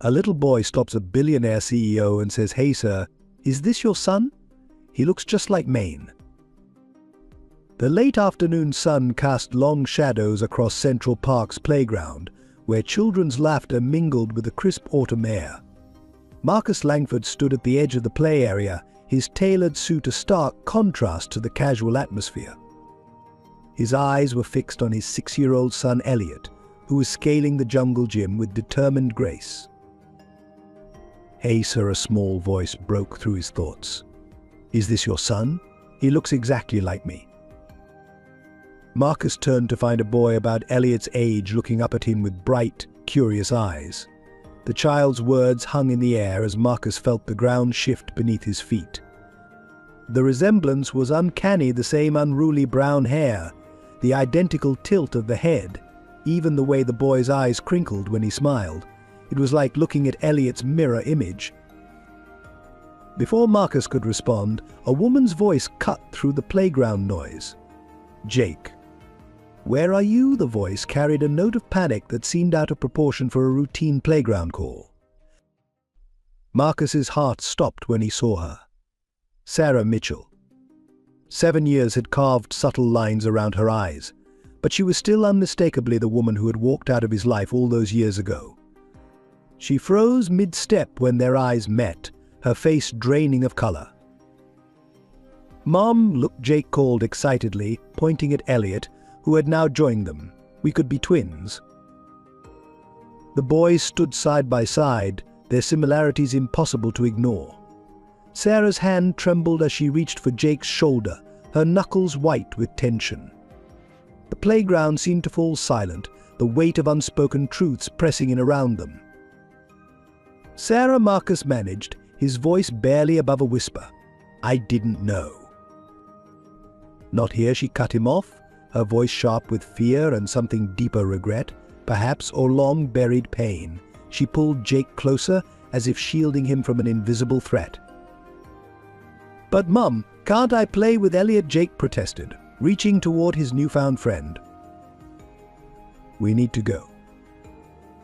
A little boy stops a billionaire CEO and says, "Hey sir, is this your son? He looks just like Maine." The late afternoon sun cast long shadows across Central Park's playground, where children's laughter mingled with the crisp autumn air. Marcus Langford stood at the edge of the play area, his tailored suit a stark contrast to the casual atmosphere. His eyes were fixed on his 6-year-old son Elliot, who was scaling the jungle gym with determined grace. "Hey sir," a small voice broke through his thoughts. "Is this your son? He looks exactly like me." Marcus turned to find a boy about Elliot's age looking up at him with bright, curious eyes. The child's words hung in the air as Marcus felt the ground shift beneath his feet. The resemblance was uncanny, the same unruly brown hair, the identical tilt of the head, even the way the boy's eyes crinkled when he smiled. It was like looking at Elliot's mirror image. Before Marcus could respond, a woman's voice cut through the playground noise. "Jake. Where are you?" The voice carried a note of panic that seemed out of proportion for a routine playground call. Marcus's heart stopped when he saw her. Sarah Mitchell. 7 years had carved subtle lines around her eyes, but she was still unmistakably the woman who had walked out of his life all those years ago. She froze mid-step when their eyes met, her face draining of color. "Mom, look," Jake called excitedly, pointing at Elliot, who had now joined them. "We could be twins." The boys stood side by side, their similarities impossible to ignore. Sarah's hand trembled as she reached for Jake's shoulder, her knuckles white with tension. The playground seemed to fall silent, the weight of unspoken truths pressing in around them. "Sarah," Marcus managed, his voice barely above a whisper. "I didn't know." "Not here," she cut him off, her voice sharp with fear and something deeper regret, perhaps, or long-buried pain. She pulled Jake closer, as if shielding him from an invisible threat. "But Mum, can't I play with Elliot?" Jake protested, reaching toward his newfound friend. "We need to go."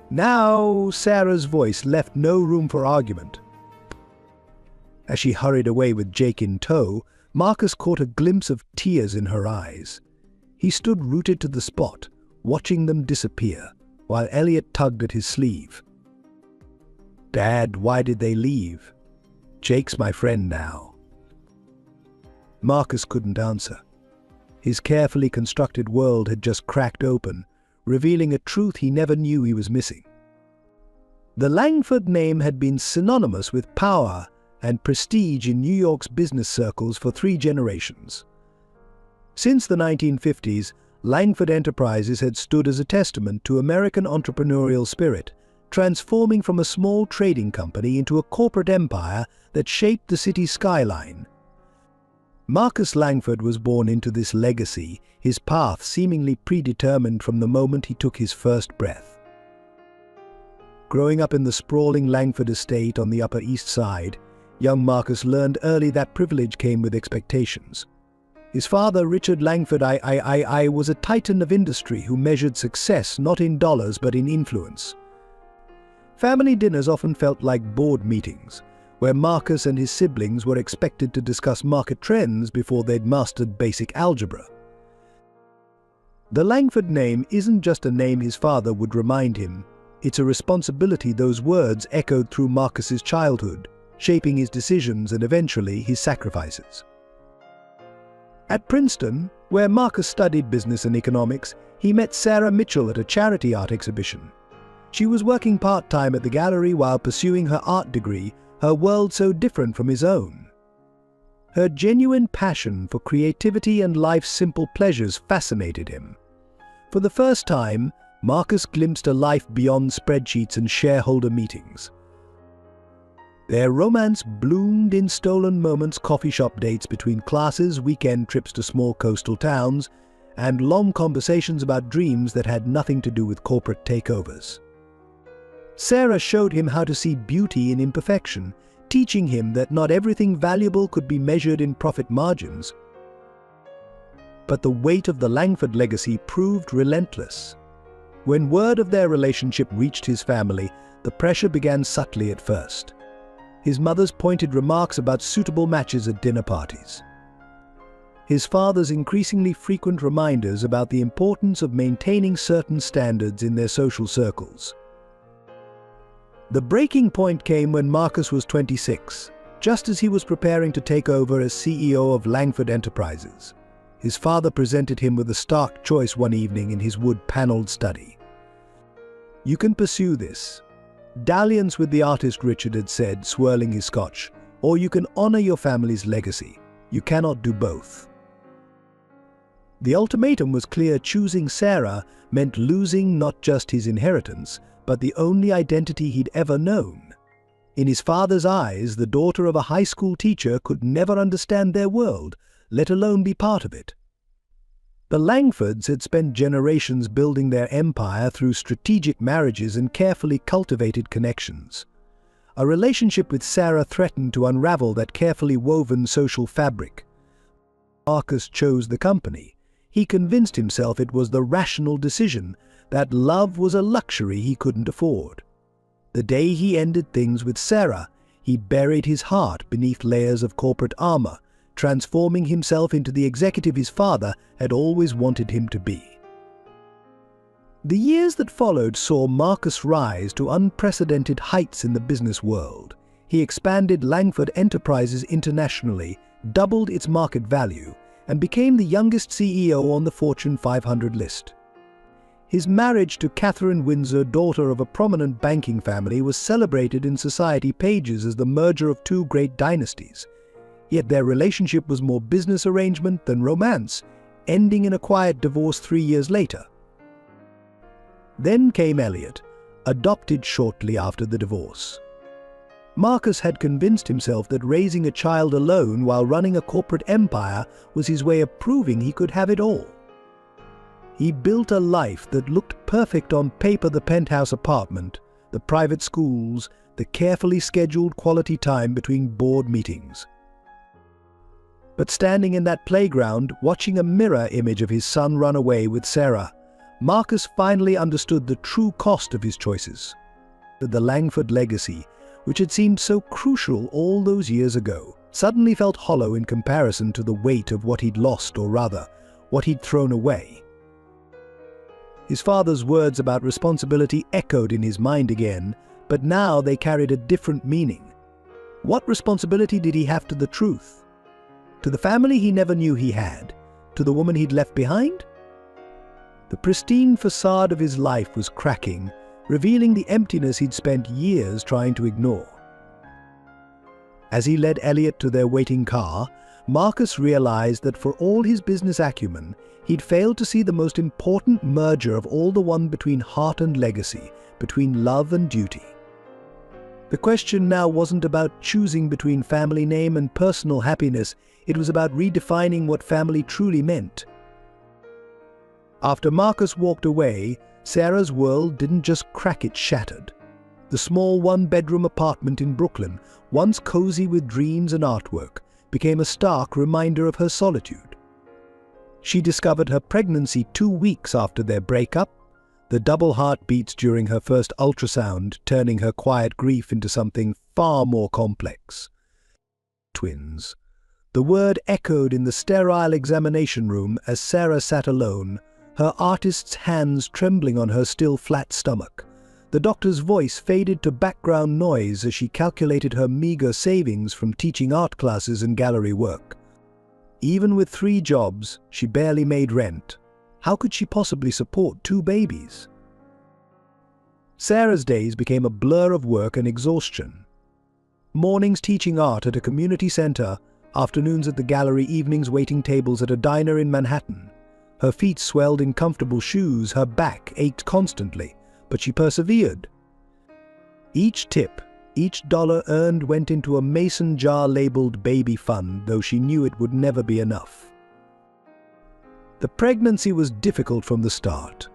"Now," Sarah's voice left no room for argument. As she hurried away with Jake in tow, Marcus caught a glimpse of tears in her eyes. He stood rooted to the spot, watching them disappear, while Elliot tugged at his sleeve. "Dad, why did they leave? Jake's my friend now." Marcus couldn't answer. His carefully constructed world had just cracked open, revealing a truth he never knew he was missing. The Langford name had been synonymous with power and prestige in New York's business circles for 3 generations. Since the 1950s, Langford Enterprises had stood as a testament to American entrepreneurial spirit, transforming from a small trading company into a corporate empire that shaped the city's skyline. Marcus Langford was born into this legacy, his path seemingly predetermined from the moment he took his first breath. Growing up in the sprawling Langford estate on the Upper East Side, young Marcus learned early that privilege came with expectations. His father, Richard Langford I, was a titan of industry who measured success not in dollars but in influence. Family dinners often felt like board meetings, where Marcus and his siblings were expected to discuss market trends before they'd mastered basic algebra. The Langford name isn't just a name his father would remind him, it's a responsibility those words echoed through Marcus's childhood, shaping his decisions and eventually his sacrifices. At Princeton, where Marcus studied business and economics, he met Sarah Mitchell at a charity art exhibition. She was working part-time at the gallery while pursuing her art degree, her world so different from his own. Her genuine passion for creativity and life's simple pleasures fascinated him. For the first time, Marcus glimpsed a life beyond spreadsheets and shareholder meetings. Their romance bloomed in stolen moments, coffee shop dates between classes, weekend trips to small coastal towns, and long conversations about dreams that had nothing to do with corporate takeovers. Sarah showed him how to see beauty in imperfection, teaching him that not everything valuable could be measured in profit margins. But the weight of the Langford legacy proved relentless. When word of their relationship reached his family, the pressure began subtly at first. His mother's pointed remarks about suitable matches at dinner parties. His father's increasingly frequent reminders about the importance of maintaining certain standards in their social circles. The breaking point came when Marcus was 26, just as he was preparing to take over as CEO of Langford Enterprises. His father presented him with a stark choice one evening in his wood-paneled study. "You can pursue this. Dalliance with the artist," Richard had said, swirling his scotch, "or you can honor your family's legacy. You cannot do both." The ultimatum was clear. Choosing Sarah meant losing not just his inheritance, but the only identity he'd ever known. In his father's eyes, the daughter of a high school teacher could never understand their world, let alone be part of it. The Langfords had spent generations building their empire through strategic marriages and carefully cultivated connections. A relationship with Sarah threatened to unravel that carefully woven social fabric. Marcus chose the company. He convinced himself it was the rational decision, that love was a luxury he couldn't afford. The day he ended things with Sarah, he buried his heart beneath layers of corporate armor, transforming himself into the executive his father had always wanted him to be. The years that followed saw Marcus rise to unprecedented heights in the business world. He expanded Langford Enterprises internationally, doubled its market value, and became the youngest CEO on the Fortune 500 list. His marriage to Catherine Windsor, daughter of a prominent banking family, was celebrated in society pages as the merger of two great dynasties. Yet their relationship was more business arrangement than romance, ending in a quiet divorce 3 years later. Then came Elliot, adopted shortly after the divorce. Marcus had convinced himself that raising a child alone while running a corporate empire was his way of proving he could have it all. He built a life that looked perfect on paper: the penthouse apartment, the private schools, the carefully scheduled quality time between board meetings. But standing in that playground, watching a mirror image of his son run away with Sarah, Marcus finally understood the true cost of his choices. The Langford legacy, which had seemed so crucial all those years ago, suddenly felt hollow in comparison to the weight of what he'd lost, or rather, what he'd thrown away. His father's words about responsibility echoed in his mind again, but now they carried a different meaning. What responsibility did he have to the truth? To the family he never knew he had? To the woman he'd left behind? The pristine facade of his life was cracking, revealing the emptiness he'd spent years trying to ignore. As he led Elliot to their waiting car, Marcus realized that for all his business acumen, he'd failed to see the most important merger of all, the one between heart and legacy, between love and duty. The question now wasn't about choosing between family name and personal happiness, it was about redefining what family truly meant. After Marcus walked away, Sarah's world didn't just crack, it shattered. The small one-bedroom apartment in Brooklyn, once cozy with dreams and artwork, became a stark reminder of her solitude. She discovered her pregnancy 2 weeks after their breakup, the double heartbeats during her first ultrasound turning her quiet grief into something far more complex. Twins. The word echoed in the sterile examination room as Sarah sat alone, her artist's hands trembling on her still flat stomach. The doctor's voice faded to background noise as she calculated her meager savings from teaching art classes and gallery work. Even with 3 jobs, she barely made rent. How could she possibly support 2 babies? Sarah's days became a blur of work and exhaustion. Mornings teaching art at a community center, afternoons at the gallery, evenings waiting tables at a diner in Manhattan. Her feet swelled in comfortable shoes, her back ached constantly, but she persevered. Each tip, each dollar earned went into a mason jar labeled baby fund, though she knew it would never be enough. The pregnancy was difficult from the start.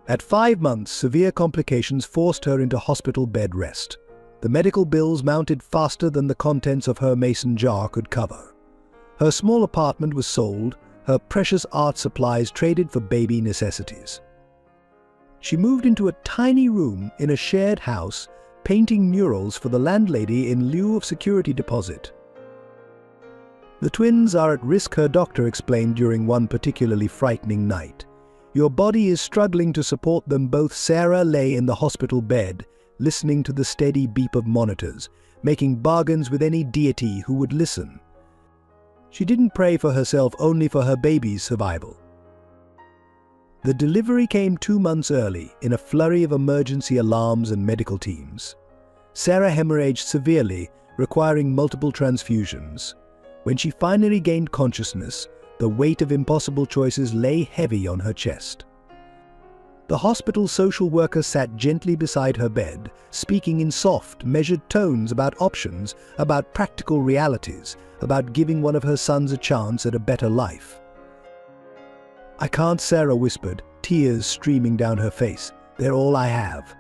At 5 months, severe complications forced her into hospital bed rest. The medical bills mounted faster than the contents of her mason jar could cover. Her small apartment was sold, her precious art supplies traded for baby necessities. She moved into a tiny room in a shared house, painting murals for the landlady in lieu of security deposit. The twins are at risk, her doctor explained during one particularly frightening night. Your body is struggling to support them both. Sarah lay in the hospital bed, listening to the steady beep of monitors, making bargains with any deity who would listen. She didn't pray for herself, only for her baby's survival. The delivery came 2 months early, in a flurry of emergency alarms and medical teams. Sarah hemorrhaged severely, requiring multiple transfusions. When she finally gained consciousness, the weight of impossible choices lay heavy on her chest. The hospital social worker sat gently beside her bed, speaking in soft, measured tones about options, about practical realities, about giving one of her sons a chance at a better life. "I can't," Sarah whispered, tears streaming down her face. "They're all I have."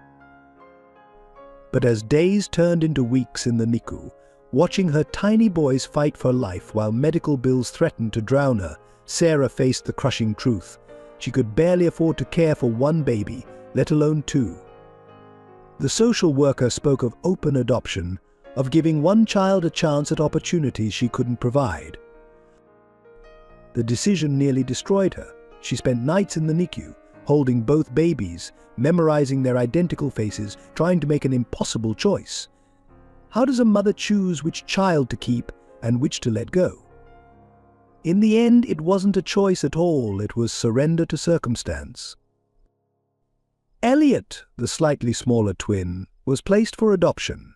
But as days turned into weeks in the NICU, watching her tiny boys fight for life while medical bills threatened to drown her, Sarah faced the crushing truth. She could barely afford to care for one baby, let alone 2. The social worker spoke of open adoption, of giving one child a chance at opportunities she couldn't provide. The decision nearly destroyed her. She spent nights in the NICU, holding both babies, memorizing their identical faces, trying to make an impossible choice. How does a mother choose which child to keep and which to let go? In the end, it wasn't a choice at all, it was surrender to circumstance. Elliot, the slightly smaller twin, was placed for adoption.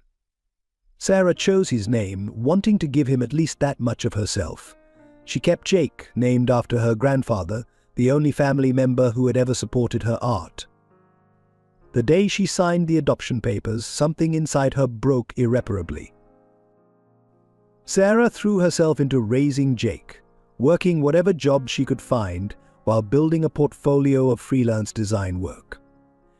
Sarah chose his name, wanting to give him at least that much of herself. She kept Jake, named after her grandfather, the only family member who had ever supported her art. The day she signed the adoption papers, something inside her broke irreparably. Sarah threw herself into raising Jake, working whatever job she could find while building a portfolio of freelance design work.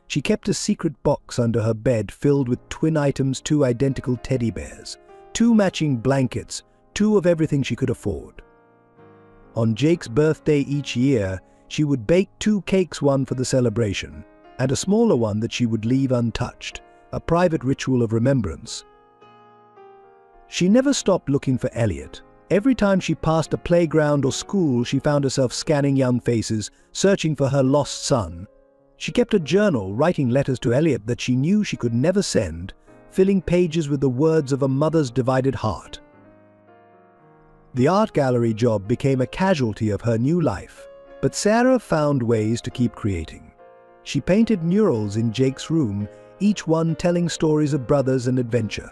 She kept a secret box under her bed filled with twin items, 2 identical teddy bears, 2 matching blankets, 2 of everything she could afford. On Jake's birthday each year, she would bake 2 cakes, one for the celebration, and a smaller one that she would leave untouched, a private ritual of remembrance. She never stopped looking for Elliot. Every time she passed a playground or school, she found herself scanning young faces, searching for her lost son. She kept a journal, writing letters to Elliot that she knew she could never send, filling pages with the words of a mother's divided heart. The art gallery job became a casualty of her new life, but Sarah found ways to keep creating. She painted murals in Jake's room, each one telling stories of brothers and adventure.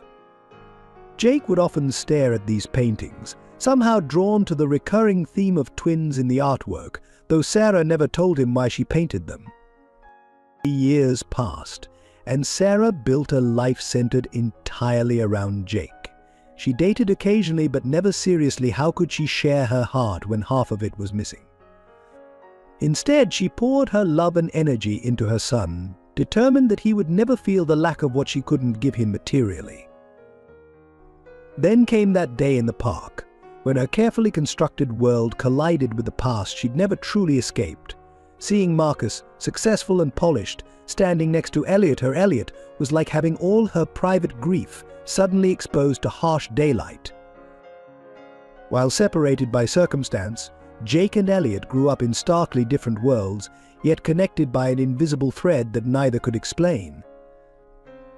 Jake would often stare at these paintings, somehow drawn to the recurring theme of twins in the artwork, though Sarah never told him why she painted them. Years passed, and Sarah built a life centered entirely around Jake. She dated occasionally, but never seriously. How could she share her heart when half of it was missing? Instead, she poured her love and energy into her son, determined that he would never feel the lack of what she couldn't give him materially. Then came that day in the park, when her carefully constructed world collided with the past she'd never truly escaped. Seeing Marcus, successful and polished, standing next to Elliot, her Elliot, was like having all her private grief suddenly exposed to harsh daylight. While separated by circumstance, Jake and Elliot grew up in starkly different worlds, yet connected by an invisible thread that neither could explain.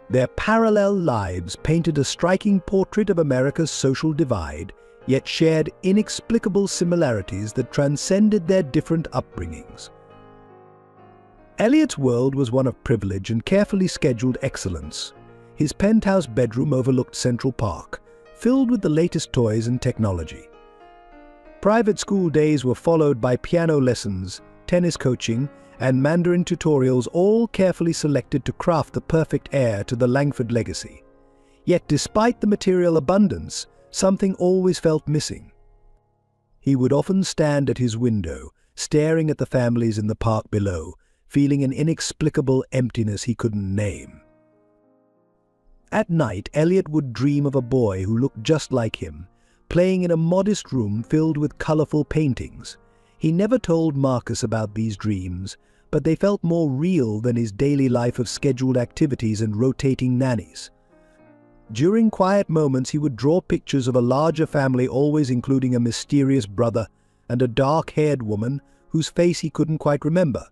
Their parallel lives painted a striking portrait of America's social divide, yet shared inexplicable similarities that transcended their different upbringings. Elliot's world was one of privilege and carefully scheduled excellence. His penthouse bedroom overlooked Central Park, filled with the latest toys and technology. Private school days were followed by piano lessons, tennis coaching, and Mandarin tutorials, all carefully selected to craft the perfect heir to the Langford legacy. Yet despite the material abundance, something always felt missing. He would often stand at his window, staring at the families in the park below, feeling an inexplicable emptiness he couldn't name. At night, Elliot would dream of a boy who looked just like him, playing in a modest room filled with colorful paintings. He never told Marcus about these dreams, but they felt more real than his daily life of scheduled activities and rotating nannies. During quiet moments, he would draw pictures of a larger family, always including a mysterious brother and a dark-haired woman whose face he couldn't quite remember.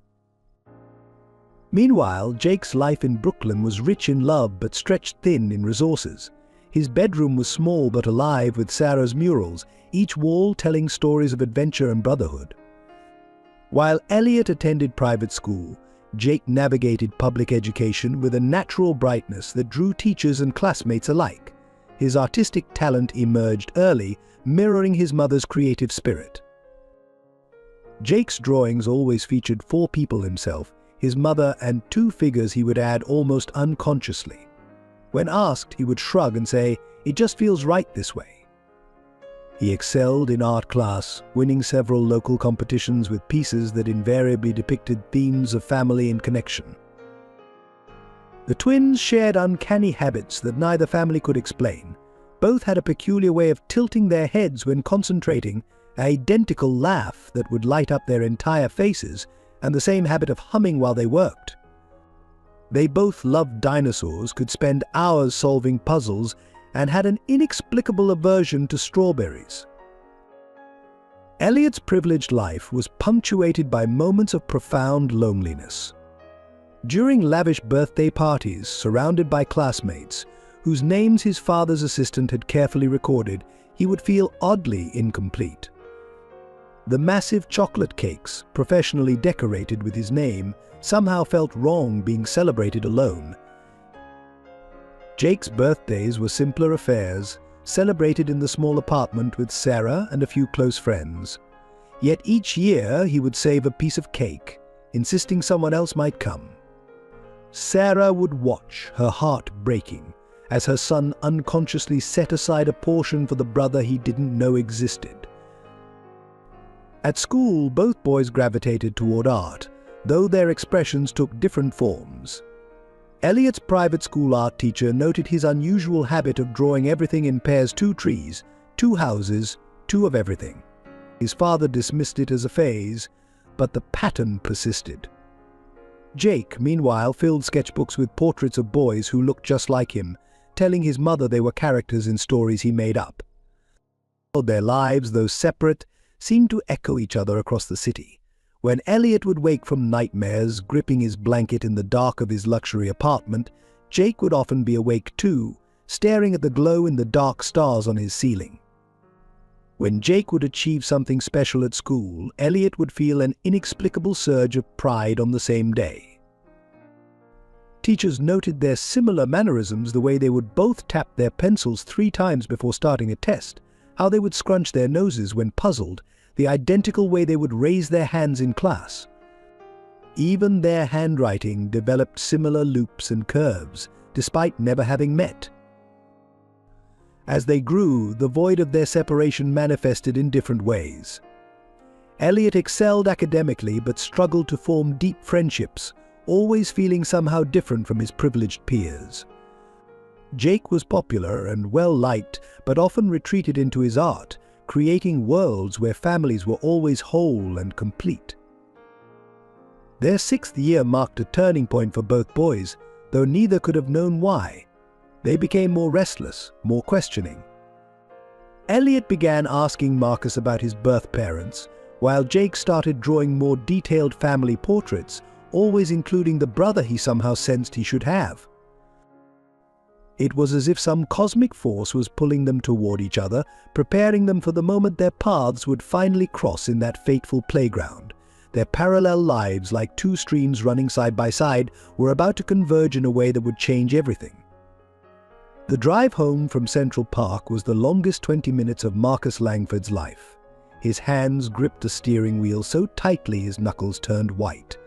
Meanwhile, Jake's life in Brooklyn was rich in love but stretched thin in resources. His bedroom was small but alive with Sarah's murals, each wall telling stories of adventure and brotherhood. While Elliot attended private school, Jake navigated public education with a natural brightness that drew teachers and classmates alike. His artistic talent emerged early, mirroring his mother's creative spirit. Jake's drawings always featured 4 people: himself, his mother, and 2 figures he would add almost unconsciously. When asked, he would shrug and say, "It just feels right this way." He excelled in art class, winning several local competitions with pieces that invariably depicted themes of family and connection. The twins shared uncanny habits that neither family could explain. Both had a peculiar way of tilting their heads when concentrating, an identical laugh that would light up their entire faces, and the same habit of humming while they worked. They both loved dinosaurs, could spend hours solving puzzles, and had an inexplicable aversion to strawberries. Elliot's privileged life was punctuated by moments of profound loneliness. During lavish birthday parties, surrounded by classmates, whose names his father's assistant had carefully recorded, he would feel oddly incomplete. The massive chocolate cakes, professionally decorated with his name, somehow felt wrong being celebrated alone. Jake's birthdays were simpler affairs, celebrated in the small apartment with Sarah and a few close friends. Yet each year he would save a piece of cake, insisting someone else might come. Sarah would watch, her heart breaking, as her son unconsciously set aside a portion for the brother he didn't know existed. At school, both boys gravitated toward art, though their expressions took different forms. Elliot's private school art teacher noted his unusual habit of drawing everything in pairs: 2 trees, 2 houses, 2 of everything. His father dismissed it as a phase, but the pattern persisted. Jake, meanwhile, filled sketchbooks with portraits of boys who looked just like him, telling his mother they were characters in stories he made up. Their lives, though separate, seemed to echo each other across the city. When Elliot would wake from nightmares, gripping his blanket in the dark of his luxury apartment, Jake would often be awake too, staring at the glow-in-the-dark stars on his ceiling. When Jake would achieve something special at school, Elliot would feel an inexplicable surge of pride on the same day. Teachers noted their similar mannerisms: the way they would both tap their pencils 3 times before starting a test, how they would scrunch their noses when puzzled, the identical way they would raise their hands in class. Even their handwriting developed similar loops and curves, despite never having met. As they grew, the void of their separation manifested in different ways. Elliot excelled academically but struggled to form deep friendships, always feeling somehow different from his privileged peers. Jake was popular and well-liked, but often retreated into his art, creating worlds where families were always whole and complete. Their 6th year marked a turning point for both boys, though neither could have known why. They became more restless, more questioning. Elliot began asking Marcus about his birth parents, while Jake started drawing more detailed family portraits, always including the brother he somehow sensed he should have. It was as if some cosmic force was pulling them toward each other, preparing them for the moment their paths would finally cross in that fateful playground. Their parallel lives, like 2 streams running side by side, were about to converge in a way that would change everything. The drive home from Central Park was the longest 20 minutes of Marcus Langford's life. His hands gripped the steering wheel so tightly his knuckles turned white,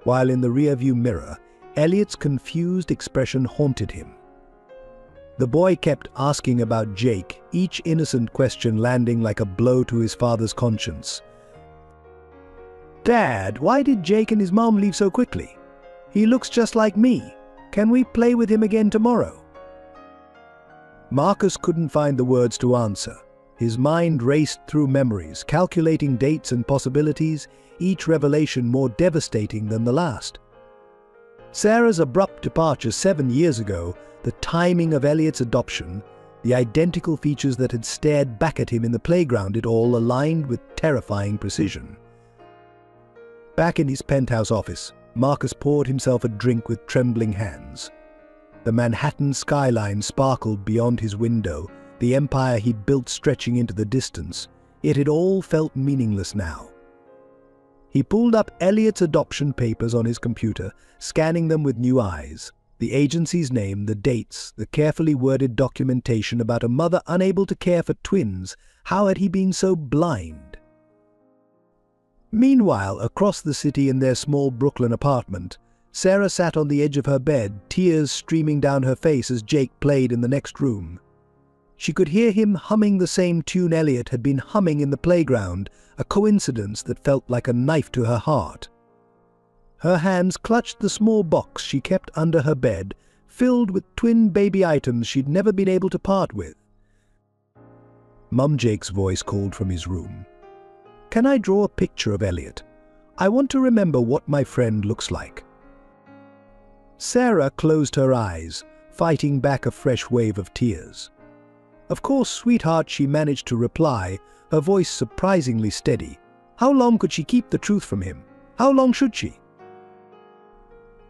while in the rearview mirror, Elliot's confused expression haunted him. The boy kept asking about Jake, each innocent question landing like a blow to his father's conscience. "Dad, why did Jake and his mom leave so quickly? He looks just like me. Can we play with him again tomorrow?" Marcus couldn't find the words to answer. His mind raced through memories, calculating dates and possibilities, each revelation more devastating than the last. Sarah's abrupt departure 7 years ago, the timing of Elliot's adoption, the identical features that had stared back at him in the playground, it all aligned with terrifying precision. Back in his penthouse office, Marcus poured himself a drink with trembling hands. The Manhattan skyline sparkled beyond his window, the empire he'd built stretching into the distance, yet it all felt meaningless now. He pulled up Elliot's adoption papers on his computer, scanning them with new eyes. The agency's name, the dates, the carefully worded documentation about a mother unable to care for twins. How had he been so blind? Meanwhile, across the city in their small Brooklyn apartment, Sarah sat on the edge of her bed, tears streaming down her face as Jake played in the next room. She could hear him humming the same tune Elliot had been humming in the playground, a coincidence that felt like a knife to her heart. Her hands clutched the small box she kept under her bed, filled with twin baby items she'd never been able to part with. Mum Jake's voice called from his room. "Can I draw a picture of Elliot? I want to remember what my friend looks like." Sarah closed her eyes, fighting back a fresh wave of tears. "Of course, sweetheart," she managed to reply, her voice surprisingly steady. How long could she keep the truth from him? How long should she?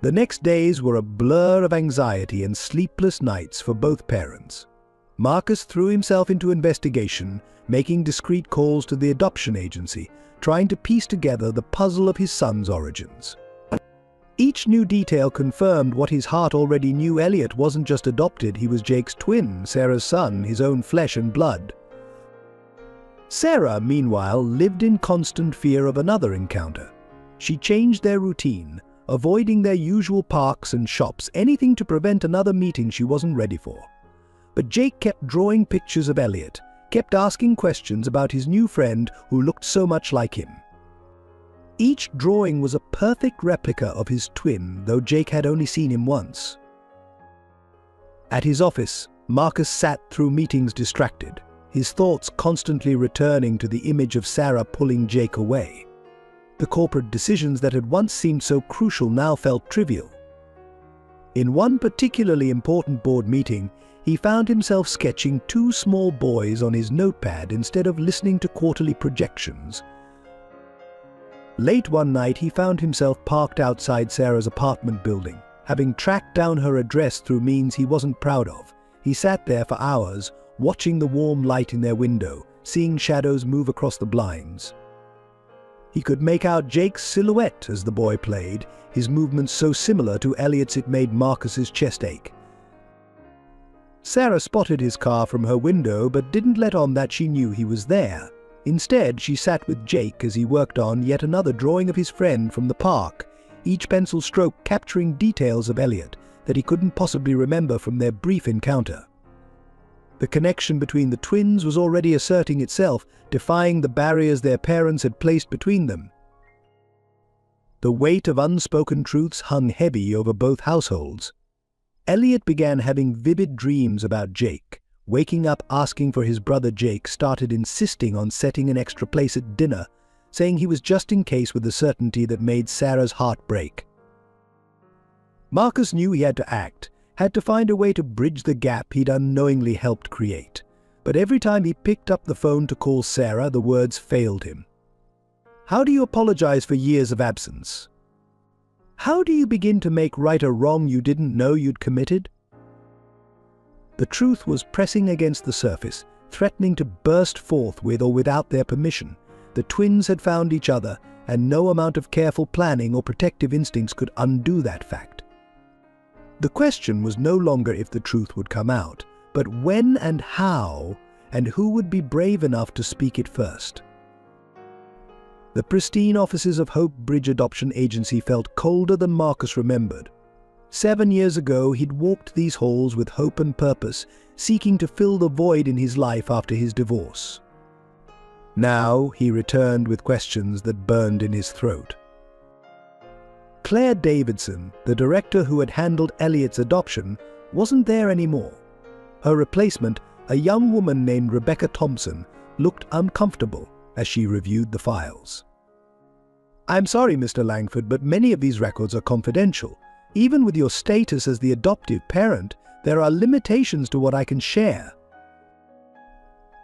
The next days were a blur of anxiety and sleepless nights for both parents. Marcus threw himself into investigation, making discreet calls to the adoption agency, trying to piece together the puzzle of his son's origins. Each new detail confirmed what his heart already knew: Elliot wasn't just adopted, he was Jake's twin, Sarah's son, his own flesh and blood. Sarah, meanwhile, lived in constant fear of another encounter. She changed their routine, avoiding their usual parks and shops, anything to prevent another meeting she wasn't ready for. But Jake kept drawing pictures of Elliot, kept asking questions about his new friend who looked so much like him. Each drawing was a perfect replica of his twin, though Jake had only seen him once. At his office, Marcus sat through meetings distracted, his thoughts constantly returning to the image of Sarah pulling Jake away. The corporate decisions that had once seemed so crucial now felt trivial. In one particularly important board meeting, he found himself sketching 2 small boys on his notepad instead of listening to quarterly projections. Late one night, he found himself parked outside Sarah's apartment building, having tracked down her address through means he wasn't proud of. He sat there for hours, watching the warm light in their window, seeing shadows move across the blinds. He could make out Jake's silhouette as the boy played, his movements so similar to Elliot's it made Marcus's chest ache. Sarah spotted his car from her window but didn't let on that she knew he was there. Instead, she sat with Jake as he worked on yet another drawing of his friend from the park, each pencil stroke capturing details of Elliot that he couldn't possibly remember from their brief encounter. The connection between the twins was already asserting itself, defying the barriers their parents had placed between them. The weight of unspoken truths hung heavy over both households. Elliot began having vivid dreams about Jake. Waking up asking for his brother Jake, started insisting on setting an extra place at dinner, saying he was just in case with a certainty that made Sarah's heart break. Marcus knew he had to act, had to find a way to bridge the gap he'd unknowingly helped create. But every time he picked up the phone to call Sarah, the words failed him. How do you apologize for years of absence? How do you begin to make right a wrong you didn't know you'd committed? The truth was pressing against the surface, threatening to burst forth with or without their permission. The twins had found each other, and no amount of careful planning or protective instincts could undo that fact. The question was no longer if the truth would come out, but when and how, and who would be brave enough to speak it first. The pristine offices of Hope Bridge Adoption Agency felt colder than Marcus remembered. 7 years ago, he'd walked these halls with hope and purpose, seeking to fill the void in his life after his divorce. Now, he returned with questions that burned in his throat. Claire Davidson, the director who had handled Elliot's adoption, wasn't there anymore. Her replacement, a young woman named Rebecca Thompson, looked uncomfortable as she reviewed the files. "I'm sorry, Mr. Langford, but many of these records are confidential. Even with your status as the adoptive parent, there are limitations to what I can share."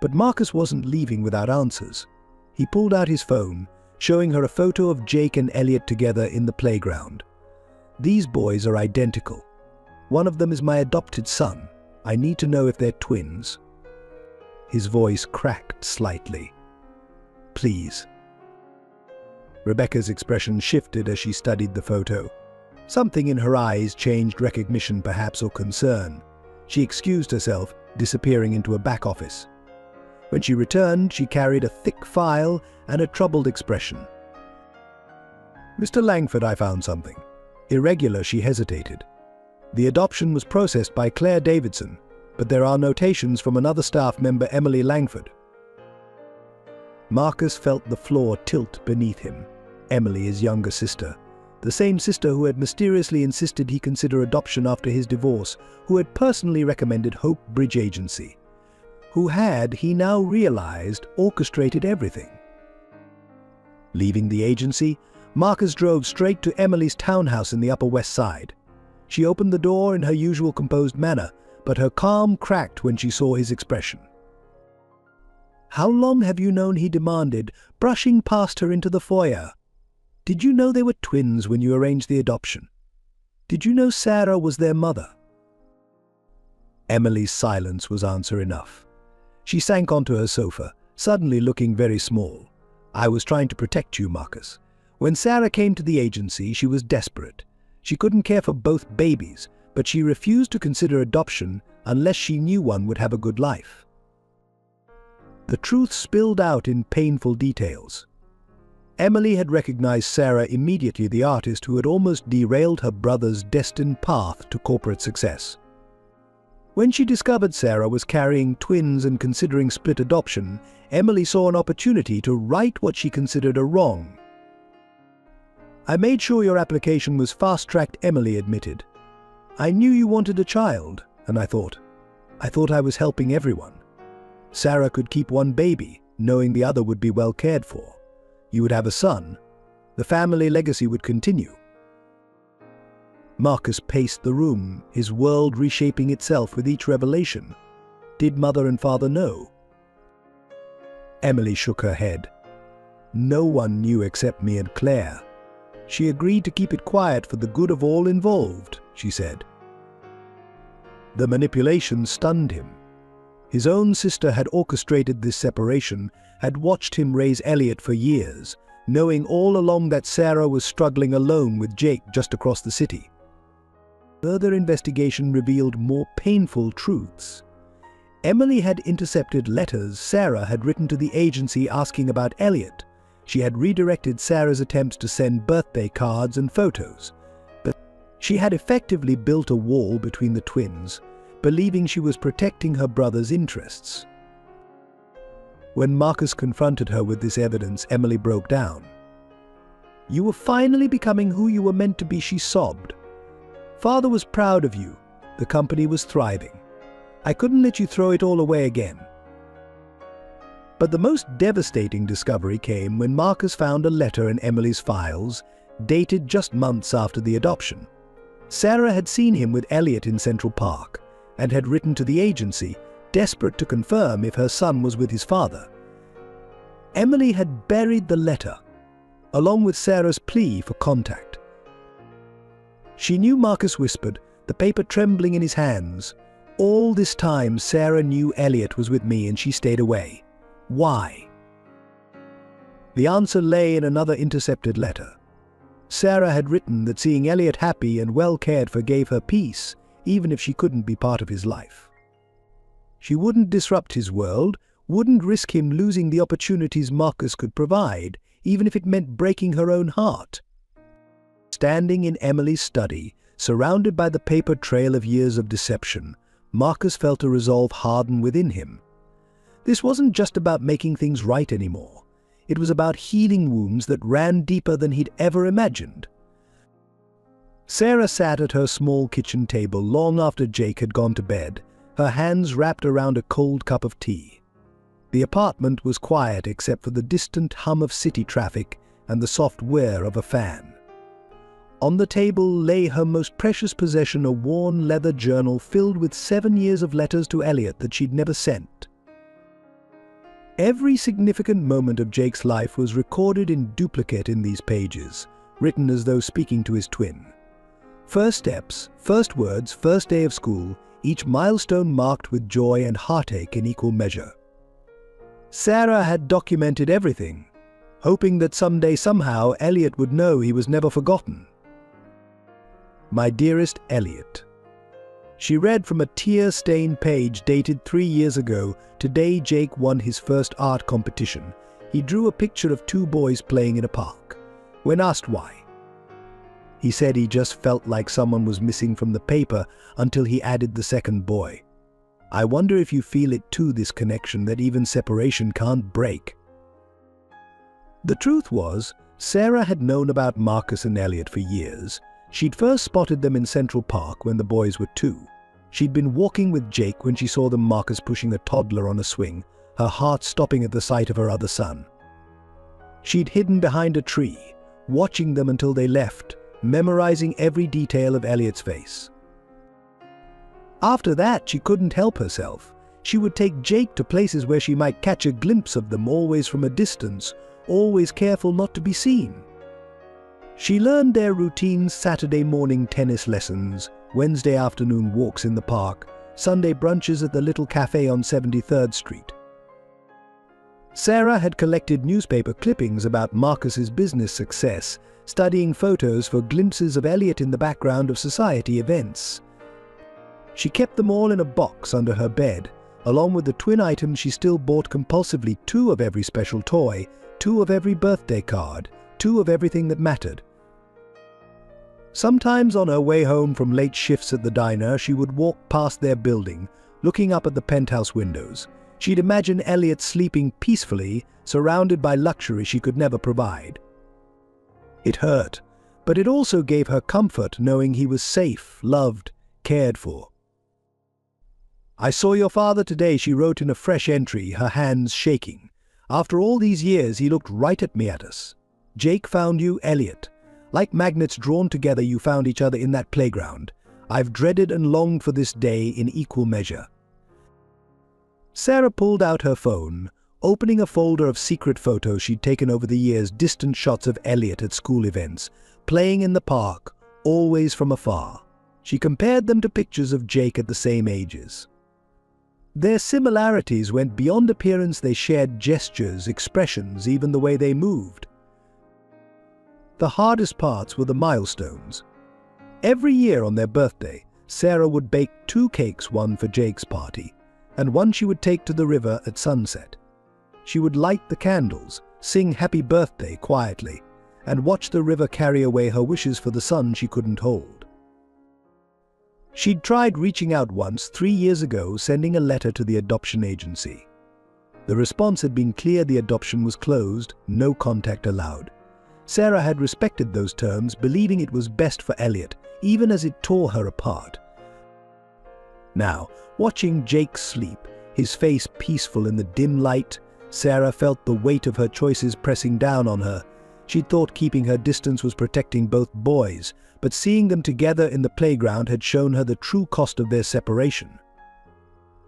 But Marcus wasn't leaving without answers. He pulled out his phone, showing her a photo of Jake and Elliot together in the playground. "These boys are identical. One of them is my adopted son. I need to know if they're twins." His voice cracked slightly. "Please." Rebecca's expression shifted as she studied the photo. Something in her eyes changed, recognition perhaps, or concern. She excused herself, disappearing into a back office. When she returned, she carried a thick file and a troubled expression. "Mr. Langford, I found something." Irregular, she hesitated. "The adoption was processed by Claire Davidson, but there are notations from another staff member, Emily Langford." Marcus felt the floor tilt beneath him. Emily, his younger sister. The same sister who had mysteriously insisted he consider adoption after his divorce, who had personally recommended Hope Bridge Agency, who had, he now realized, orchestrated everything. Leaving the agency, Marcus drove straight to Emily's townhouse in the Upper West Side. She opened the door in her usual composed manner, but her calm cracked when she saw his expression. "How long have you known?" he demanded, brushing past her into the foyer. "Did you know they were twins when you arranged the adoption? Did you know Sarah was their mother?" Emily's silence was answer enough. She sank onto her sofa, suddenly looking very small. "I was trying to protect you, Marcus. When Sarah came to the agency, she was desperate. She couldn't care for both babies, but she refused to consider adoption unless she knew one would have a good life." The truth spilled out in painful details. Emily had recognized Sarah immediately, the artist who had almost derailed her brother's destined path to corporate success. When she discovered Sarah was carrying twins and considering split adoption, Emily saw an opportunity to right what she considered a wrong. "I made sure your application was fast-tracked," Emily admitted. "I knew you wanted a child, and I thought I was helping everyone. Sarah could keep one baby, knowing the other would be well cared for. You would have a son. The family legacy would continue." Marcus paced the room, his world reshaping itself with each revelation. Did mother and father know? Emily shook her head. "No one knew except me and Claire. She agreed to keep it quiet for the good of all involved," she said. The manipulation stunned him. His own sister had orchestrated this separation, had watched him raise Elliot for years, knowing all along that Sarah was struggling alone with Jake just across the city. Further investigation revealed more painful truths. Emily had intercepted letters Sarah had written to the agency asking about Elliot. She had redirected Sarah's attempts to send birthday cards and photos. But she had effectively built a wall between the twins, believing she was protecting her brother's interests. When Marcus confronted her with this evidence, Emily broke down. "You were finally becoming who you were meant to be," she sobbed. "Father was proud of you. The company was thriving. I couldn't let you throw it all away again." But the most devastating discovery came when Marcus found a letter in Emily's files, dated just months after the adoption. Sarah had seen him with Elliot in Central Park and had written to the agency, desperate to confirm if her son was with his father. Emily had buried the letter, along with Sarah's plea for contact. She knew, Marcus whispered, the paper trembling in his hands. "All this time Sarah knew Elliot was with me and she stayed away. Why?" The answer lay in another intercepted letter. Sarah had written that seeing Elliot happy and well cared for gave her peace, even if she couldn't be part of his life. She wouldn't disrupt his world, wouldn't risk him losing the opportunities Marcus could provide, even if it meant breaking her own heart. Standing in Emily's study, surrounded by the paper trail of years of deception, Marcus felt a resolve harden within him. This wasn't just about making things right anymore. It was about healing wounds that ran deeper than he'd ever imagined. Sarah sat at her small kitchen table long after Jake had gone to bed, her hands wrapped around a cold cup of tea. The apartment was quiet except for the distant hum of city traffic and the soft whir of a fan. On the table lay her most precious possession, a worn leather journal filled with 7 years of letters to Elliot that she'd never sent. Every significant moment of Jake's life was recorded in duplicate in these pages, written as though speaking to his twin. First steps, first words, first day of school, each milestone marked with joy and heartache in equal measure. Sarah had documented everything, hoping that someday somehow Elliot would know he was never forgotten. My dearest Elliot. She read from a tear-stained page dated 3 years ago. Today Jake won his first art competition. He drew a picture of 2 boys playing in a park. When asked why, he said he just felt like someone was missing from the paper until he added the second boy. I wonder if you feel it too, this connection that even separation can't break. The truth was, Sarah had known about Marcus and Elliot for years. She'd first spotted them in Central Park when the boys were 2. She'd been walking with Jake when she saw them, Marcus pushing a toddler on a swing, her heart stopping at the sight of her other son. She'd hidden behind a tree, watching them until they left, memorizing every detail of Elliot's face. After that, she couldn't help herself. She would take Jake to places where she might catch a glimpse of them, always from a distance, always careful not to be seen. She learned their routines: Saturday morning tennis lessons, Wednesday afternoon walks in the park, Sunday brunches at the little cafe on 73rd Street. Sarah had collected newspaper clippings about Marcus's business success, studying photos for glimpses of Elliot in the background of society events. She kept them all in a box under her bed, along with the twin items she still bought compulsively: 2 of every special toy, 2 of every birthday card, 2 of everything that mattered. Sometimes on her way home from late shifts at the diner, she would walk past their building, looking up at the penthouse windows. She'd imagine Elliot sleeping peacefully, surrounded by luxury she could never provide. It hurt, but it also gave her comfort knowing he was safe, loved, cared for. I saw your father today, she wrote in a fresh entry, her hands shaking. After all these years, he looked right at us. Jake found you, Elliot. Like magnets drawn together, you found each other in that playground. I've dreaded and longed for this day in equal measure. Sarah pulled out her phone, opening a folder of secret photos she'd taken over the years, distant shots of Elliot at school events, playing in the park, always from afar. She compared them to pictures of Jake at the same ages. Their similarities went beyond appearance. They shared gestures, expressions, even the way they moved. The hardest parts were the milestones. Every year on their birthday, Sarah would bake 2 cakes, one for Jake's party, and one she would take to the river at sunset. She would light the candles, sing happy birthday quietly, and watch the river carry away her wishes for the son she couldn't hold. She'd tried reaching out once 3 years ago, sending a letter to the adoption agency. The response had been clear: the adoption was closed, no contact allowed. Sarah had respected those terms, believing it was best for Elliot, even as it tore her apart. Now, watching Jake sleep, his face peaceful in the dim light, Sarah felt the weight of her choices pressing down on her. She'd thought keeping her distance was protecting both boys, but seeing them together in the playground had shown her the true cost of their separation.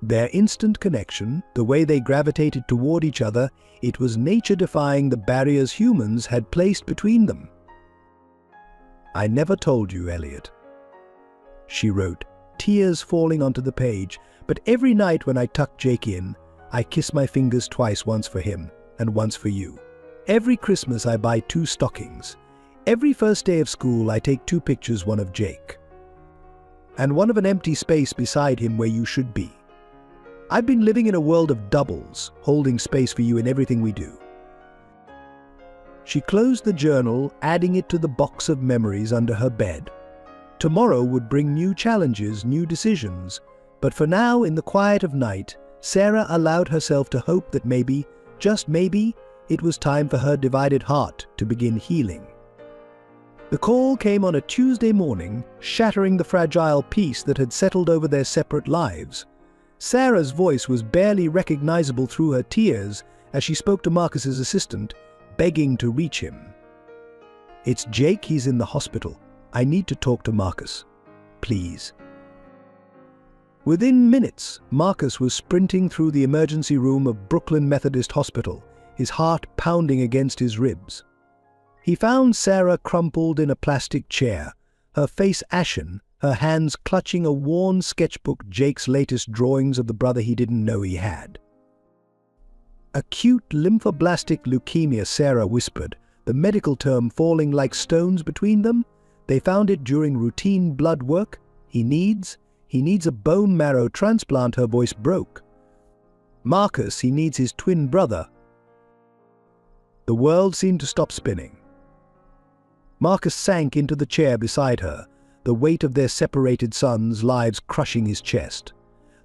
Their instant connection, the way they gravitated toward each other, it was nature defying the barriers humans had placed between them. I never told you, Elliot, she wrote, tears falling onto the page, but every night when I tuck Jake in, I kiss my fingers twice, once for him and once for you. Every Christmas I buy 2 stockings. Every first day of school I take 2 pictures, one of Jake and one of an empty space beside him where you should be. I've been living in a world of doubles, holding space for you in everything we do. She closed the journal, adding it to the box of memories under her bed. Tomorrow would bring new challenges, new decisions, but for now, in the quiet of night, Sarah allowed herself to hope that maybe, just maybe, it was time for her divided heart to begin healing. The call came on a Tuesday morning, shattering the fragile peace that had settled over their separate lives. Sarah's voice was barely recognizable through her tears as she spoke to Marcus's assistant, begging to reach him. "It's Jake, he's in the hospital. I need to talk to Marcus. Please." Within minutes, Marcus was sprinting through the emergency room of Brooklyn Methodist Hospital, his heart pounding against his ribs. He found Sarah crumpled in a plastic chair, her face ashen, her hands clutching a worn sketchbook, Jake's latest drawings of the brother he didn't know he had. "Acute lymphoblastic leukemia," Sarah whispered, the medical term falling like stones between them. "They found it during routine blood work. He needs a bone marrow transplant." Her voice broke. "Marcus, he needs his twin brother." The world seemed to stop spinning. Marcus sank into the chair beside her, the weight of their separated sons' lives crushing his chest.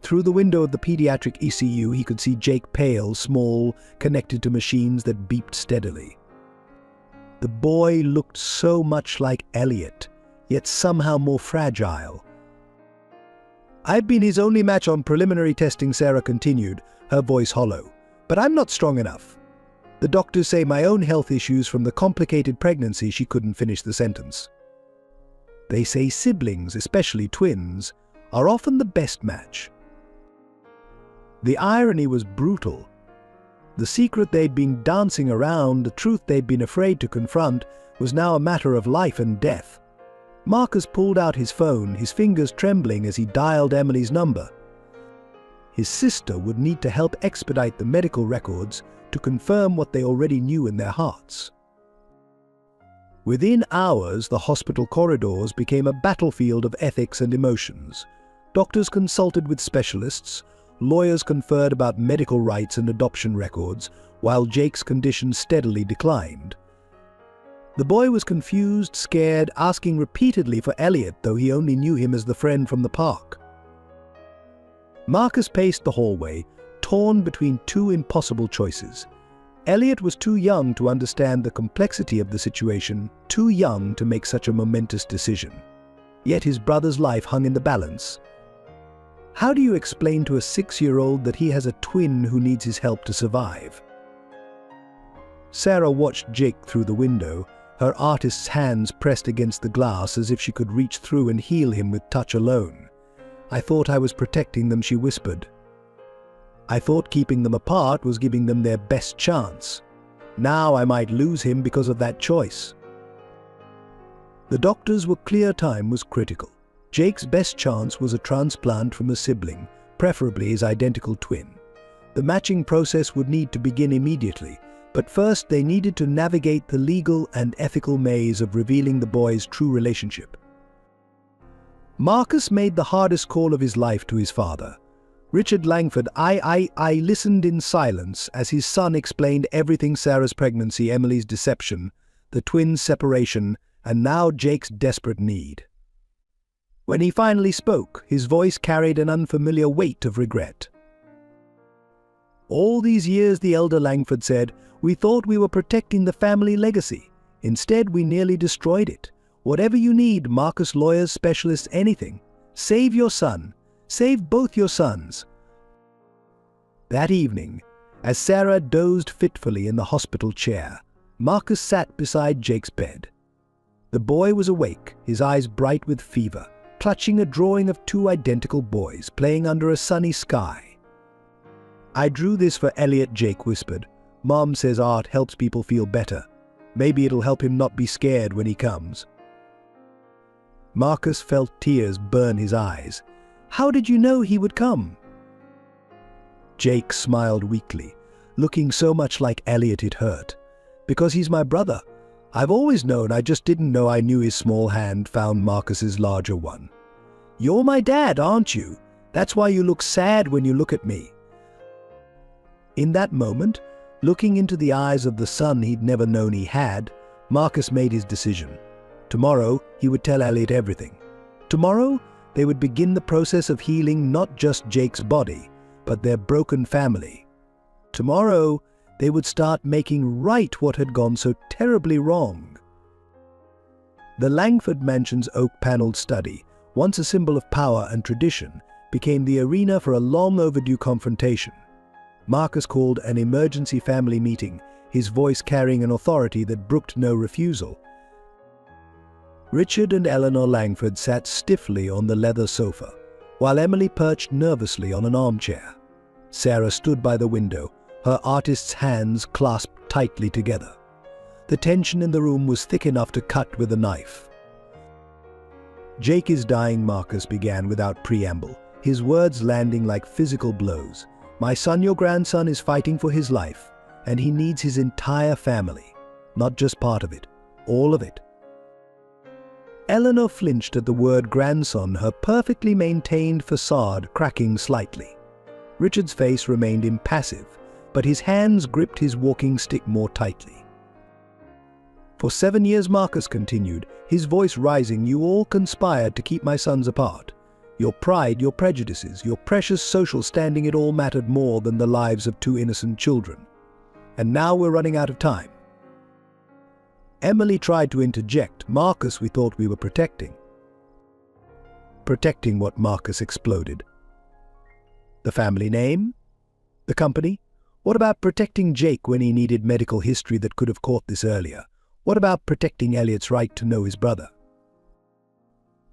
Through the window of the pediatric ECU, he could see Jake, pale, small, connected to machines that beeped steadily. The boy looked so much like Elliot, yet somehow more fragile. "I've been his only match on preliminary testing," Sarah continued, her voice hollow. "But I'm not strong enough. The doctors say my own health issues from the complicated pregnancy." She couldn't finish the sentence. "They say siblings, especially twins, are often the best match." The irony was brutal. The secret they'd been dancing around, the truth they'd been afraid to confront, was now a matter of life and death. Marcus pulled out his phone, his fingers trembling as he dialed Emily's number. His sister would need to help expedite the medical records to confirm what they already knew in their hearts. Within hours, the hospital corridors became a battlefield of ethics and emotions. Doctors consulted with specialists, lawyers conferred about medical rights and adoption records, while Jake's condition steadily declined. The boy was confused, scared, asking repeatedly for Elliot, though he only knew him as the friend from the park. Marcus paced the hallway, torn between two impossible choices. Elliot was too young to understand the complexity of the situation, too young to make such a momentous decision. Yet his brother's life hung in the balance. How do you explain to a 6-year-old that he has a twin who needs his help to survive? Sarah watched Jake through the window, her artist's hands pressed against the glass as if she could reach through and heal him with touch alone. "I thought I was protecting them," she whispered. "I thought keeping them apart was giving them their best chance. Now I might lose him because of that choice." The doctors were clear time was critical. Jake's best chance was a transplant from a sibling, preferably his identical twin. The matching process would need to begin immediately, but first they needed to navigate the legal and ethical maze of revealing the boy's true relationship. Marcus made the hardest call of his life to his father. "Richard Langford, I listened in silence as his son explained everything: Sarah's pregnancy, Emily's deception, the twins' separation, and now Jake's desperate need." When he finally spoke, his voice carried an unfamiliar weight of regret. "All these years," the elder Langford said, "we thought we were protecting the family legacy. Instead, we nearly destroyed it. Whatever you need, Marcus, lawyers, specialists, anything. Save your son. Save both your sons." That evening, as Sarah dozed fitfully in the hospital chair, Marcus sat beside Jake's bed. The boy was awake, his eyes bright with fever, clutching a drawing of two identical boys playing under a sunny sky. "I drew this for Elliot," Jake whispered. "Mom says art helps people feel better. Maybe it'll help him not be scared when he comes." Marcus felt tears burn his eyes. "How did you know he would come?" Jake smiled weakly, looking so much like Elliot it hurt. "Because he's my brother. I've always known, I just didn't know I knew his small hand found Marcus's larger one." "You're my dad, aren't you? That's why you look sad when you look at me." In that moment, looking into the eyes of the son he'd never known he had, Marcus made his decision. Tomorrow, he would tell Elliot everything. Tomorrow, they would begin the process of healing not just Jake's body, but their broken family. Tomorrow, they would start making right what had gone so terribly wrong. The Langford mansion's oak-paneled study, once a symbol of power and tradition, became the arena for a long-overdue confrontation. Marcus called an emergency family meeting, his voice carrying an authority that brooked no refusal. Richard and Eleanor Langford sat stiffly on the leather sofa, while Emily perched nervously on an armchair. Sarah stood by the window, her artist's hands clasped tightly together. The tension in the room was thick enough to cut with a knife. "Jake is dying," Marcus began without preamble, his words landing like physical blows. "My son, your grandson, is fighting for his life, and he needs his entire family, not just part of it, all of it." Eleanor flinched at the word grandson, her perfectly maintained facade cracking slightly. Richard's face remained impassive, but his hands gripped his walking stick more tightly. "For 7 years," Marcus continued, his voice rising, "you all conspired to keep my sons apart. Your pride, your prejudices, your precious social standing, it all mattered more than the lives of 2 innocent children. And now we're running out of time." Emily tried to interject. "Marcus, we thought we were protecting." "Protecting what?" Marcus exploded. "The family name? The company? What about protecting Jake when he needed medical history that could have caught this earlier? What about protecting Elliot's right to know his brother?"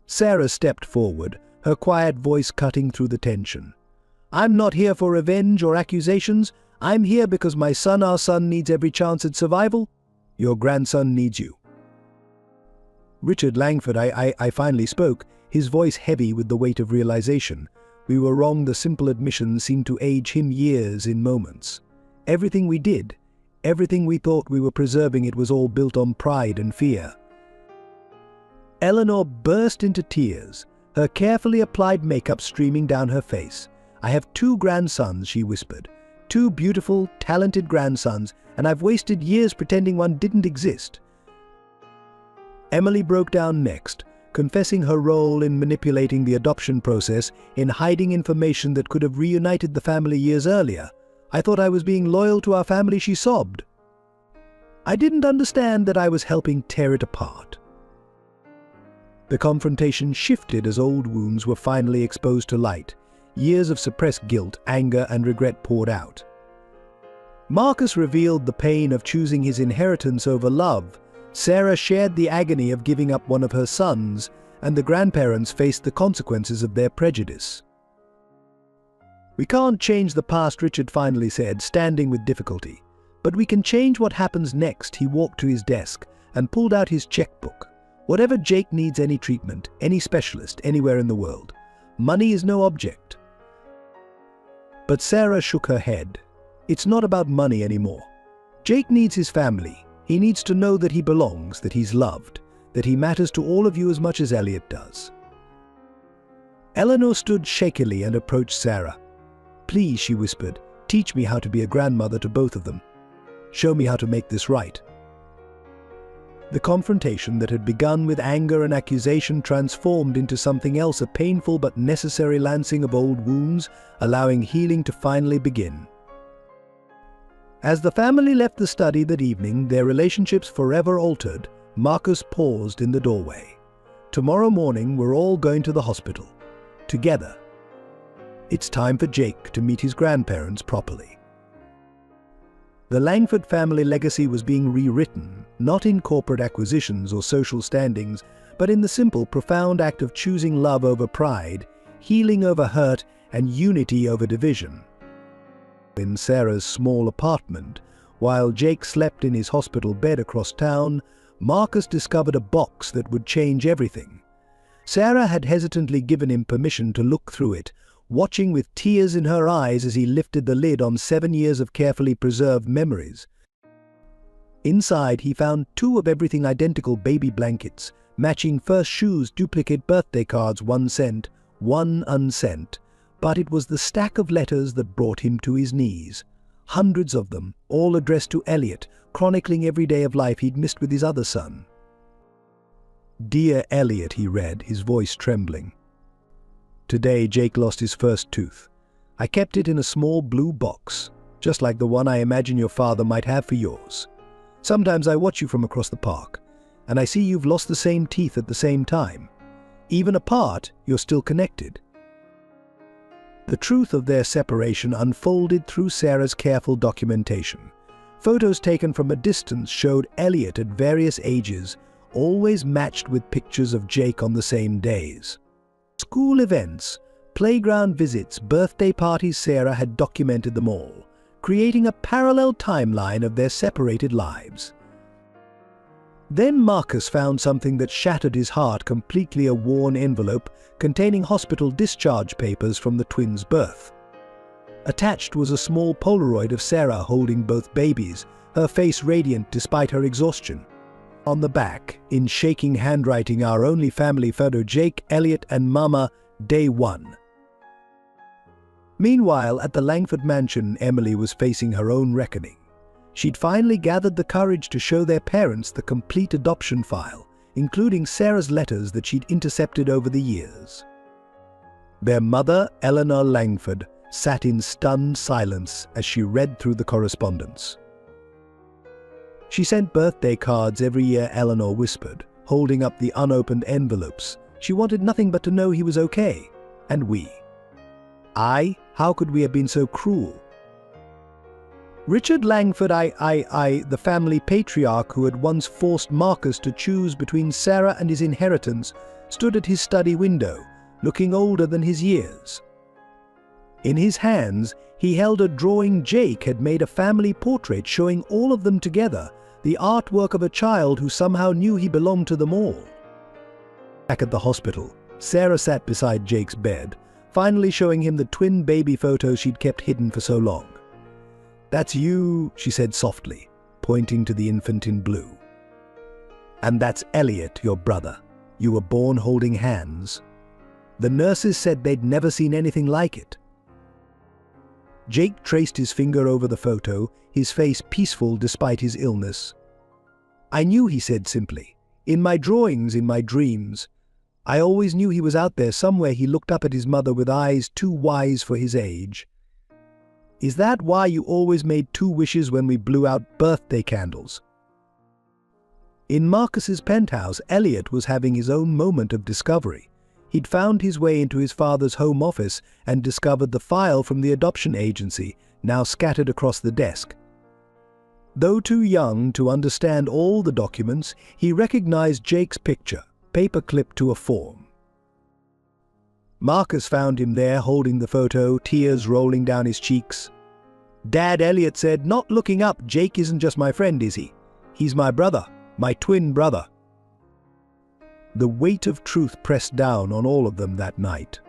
Sarah stepped forward, her quiet voice cutting through the tension. "I'm not here for revenge or accusations. I'm here because my son, our son, needs every chance at survival. Your grandson needs you." "Richard Langford," I finally spoke, his voice heavy with the weight of realization. We were wrong. The simple admission seemed to age him years in moments. Everything we did, everything we thought we were preserving, it was all built on pride and fear. Eleanor burst into tears, her carefully applied makeup streaming down her face. "I have 2 grandsons," she whispered. 2 beautiful, talented grandsons, and I've wasted years pretending one didn't exist." Emily broke down next, confessing her role in manipulating the adoption process, in hiding information that could have reunited the family years earlier. "I thought I was being loyal to our family," she sobbed. "I didn't understand that I was helping tear it apart." The confrontation shifted as old wounds were finally exposed to light. Years of suppressed guilt, anger, and regret poured out. Marcus revealed the pain of choosing his inheritance over love. Sarah shared the agony of giving up one of her sons, and the grandparents faced the consequences of their prejudice. "We can't change the past," Richard finally said, standing with difficulty. "But we can change what happens next." He walked to his desk and pulled out his checkbook. "Whatever Jake needs, any treatment, any specialist, anywhere in the world. Money is no object." But Sarah shook her head. "It's not about money anymore. Jake needs his family. He needs to know that he belongs, that he's loved, that he matters to all of you as much as Elliot does." Eleanor stood shakily and approached Sarah. "Please," she whispered, "teach me how to be a grandmother to both of them. Show me how to make this right." The confrontation that had begun with anger and accusation transformed into something else, a painful but necessary lancing of old wounds, allowing healing to finally begin. As the family left the study that evening, their relationships forever altered, Marcus paused in the doorway. "Tomorrow morning we're all going to the hospital. Together. It's time for Jake to meet his grandparents properly." The Langford family legacy was being rewritten, not in corporate acquisitions or social standings, but in the simple, profound act of choosing love over pride, healing over hurt, and unity over division. In Sarah's small apartment, while Jake slept in his hospital bed across town, Marcus discovered a box that would change everything. Sarah had hesitantly given him permission to look through it, watching with tears in her eyes as he lifted the lid on 7 years of carefully preserved memories. Inside, he found 2 of everything identical baby blankets, matching first shoes, duplicate birthday cards, 1 sent, 1 unsent. But it was the stack of letters that brought him to his knees. Hundreds of them, all addressed to Elliot, chronicling every day of life he'd missed with his other son. "Dear Elliot," he read, his voice trembling. "Today Jake lost his first tooth. I kept it in a small blue box, just like the one I imagine your father might have for yours. Sometimes I watch you from across the park, and I see you've lost the same teeth at the same time. Even apart, you're still connected. The truth of their separation unfolded through Sarah's careful documentation. Photos taken from a distance showed Elliot at various ages, always matched with pictures of Jake on the same days. School events, playground visits, birthday parties, Sarah had documented them all, creating a parallel timeline of their separated lives. Then Marcus found something that shattered his heart completely: a worn envelope containing hospital discharge papers from the twins' birth. Attached was a small Polaroid of Sarah holding both babies, her face radiant despite her exhaustion. On the back, in shaking handwriting, our only family photo: Jake, Elliot and Mama, day 1. Meanwhile, at the Langford mansion, Emily was facing her own reckoning. She'd finally gathered the courage to show their parents the complete adoption file, including Sarah's letters that she'd intercepted over the years. Their mother, Eleanor Langford, sat in stunned silence as she read through the correspondence. She sent birthday cards every year, Eleanor whispered, holding up the unopened envelopes. She wanted nothing but to know he was okay. And we. How could we have been so cruel? Richard Langford, the family patriarch who had once forced Marcus to choose between Sarah and his inheritance, stood at his study window, looking older than his years. In his hands, he held a drawing Jake had made, a family portrait showing all of them together, the artwork of a child who somehow knew he belonged to them all. Back at the hospital, Sarah sat beside Jake's bed, finally showing him the twin baby photos she'd kept hidden for so long. "That's you," she said softly, pointing to the infant in blue. "And that's Elliot, your brother. You were born holding hands. The nurses said they'd never seen anything like it." Jake traced his finger over the photo, his face peaceful despite his illness. "I knew," he said simply. "In my drawings, in my dreams. I always knew he was out there somewhere." He looked up at his mother with eyes too wise for his age. "Is that why you always made 2 wishes when we blew out birthday candles?" In Marcus's penthouse, Elliot was having his own moment of discovery. He'd found his way into his father's home office and discovered the file from the adoption agency, now scattered across the desk. Though too young to understand all the documents, he recognized Jake's picture, paper clipped to a form. Marcus found him there holding the photo, tears rolling down his cheeks. "Dad," Elliot said, not looking up, "Jake isn't just my friend, is he? He's my brother, my twin brother." The weight of truth pressed down on all of them that night.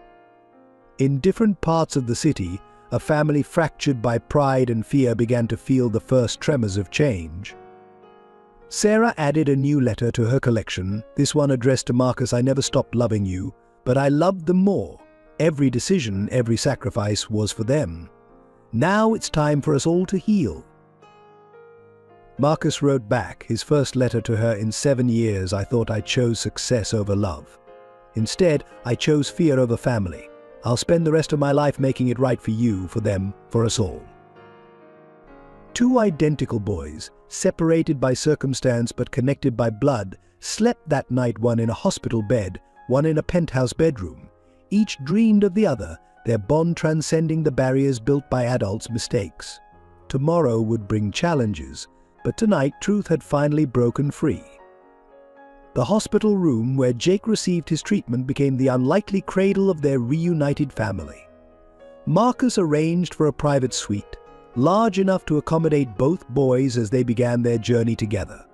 In different parts of the city, a family fractured by pride and fear began to feel the first tremors of change. Sarah added a new letter to her collection, this one addressed to Marcus: "I never stopped loving you, but I loved them more. Every decision, every sacrifice was for them. Now it's time for us all to heal." Marcus wrote back, his first letter to her in 7 years: "I thought I chose success over love. Instead, I chose fear over family. I'll spend the rest of my life making it right for you, for them, for us all." 2 identical boys, separated by circumstance but connected by blood, slept that night, one in a hospital bed, one in a penthouse bedroom. Each dreamed of the other, their bond transcending the barriers built by adults' mistakes. Tomorrow would bring challenges, but tonight truth had finally broken free. The hospital room where Jake received his treatment became the unlikely cradle of their reunited family. Marcus arranged for a private suite, large enough to accommodate both boys as they began their journey together.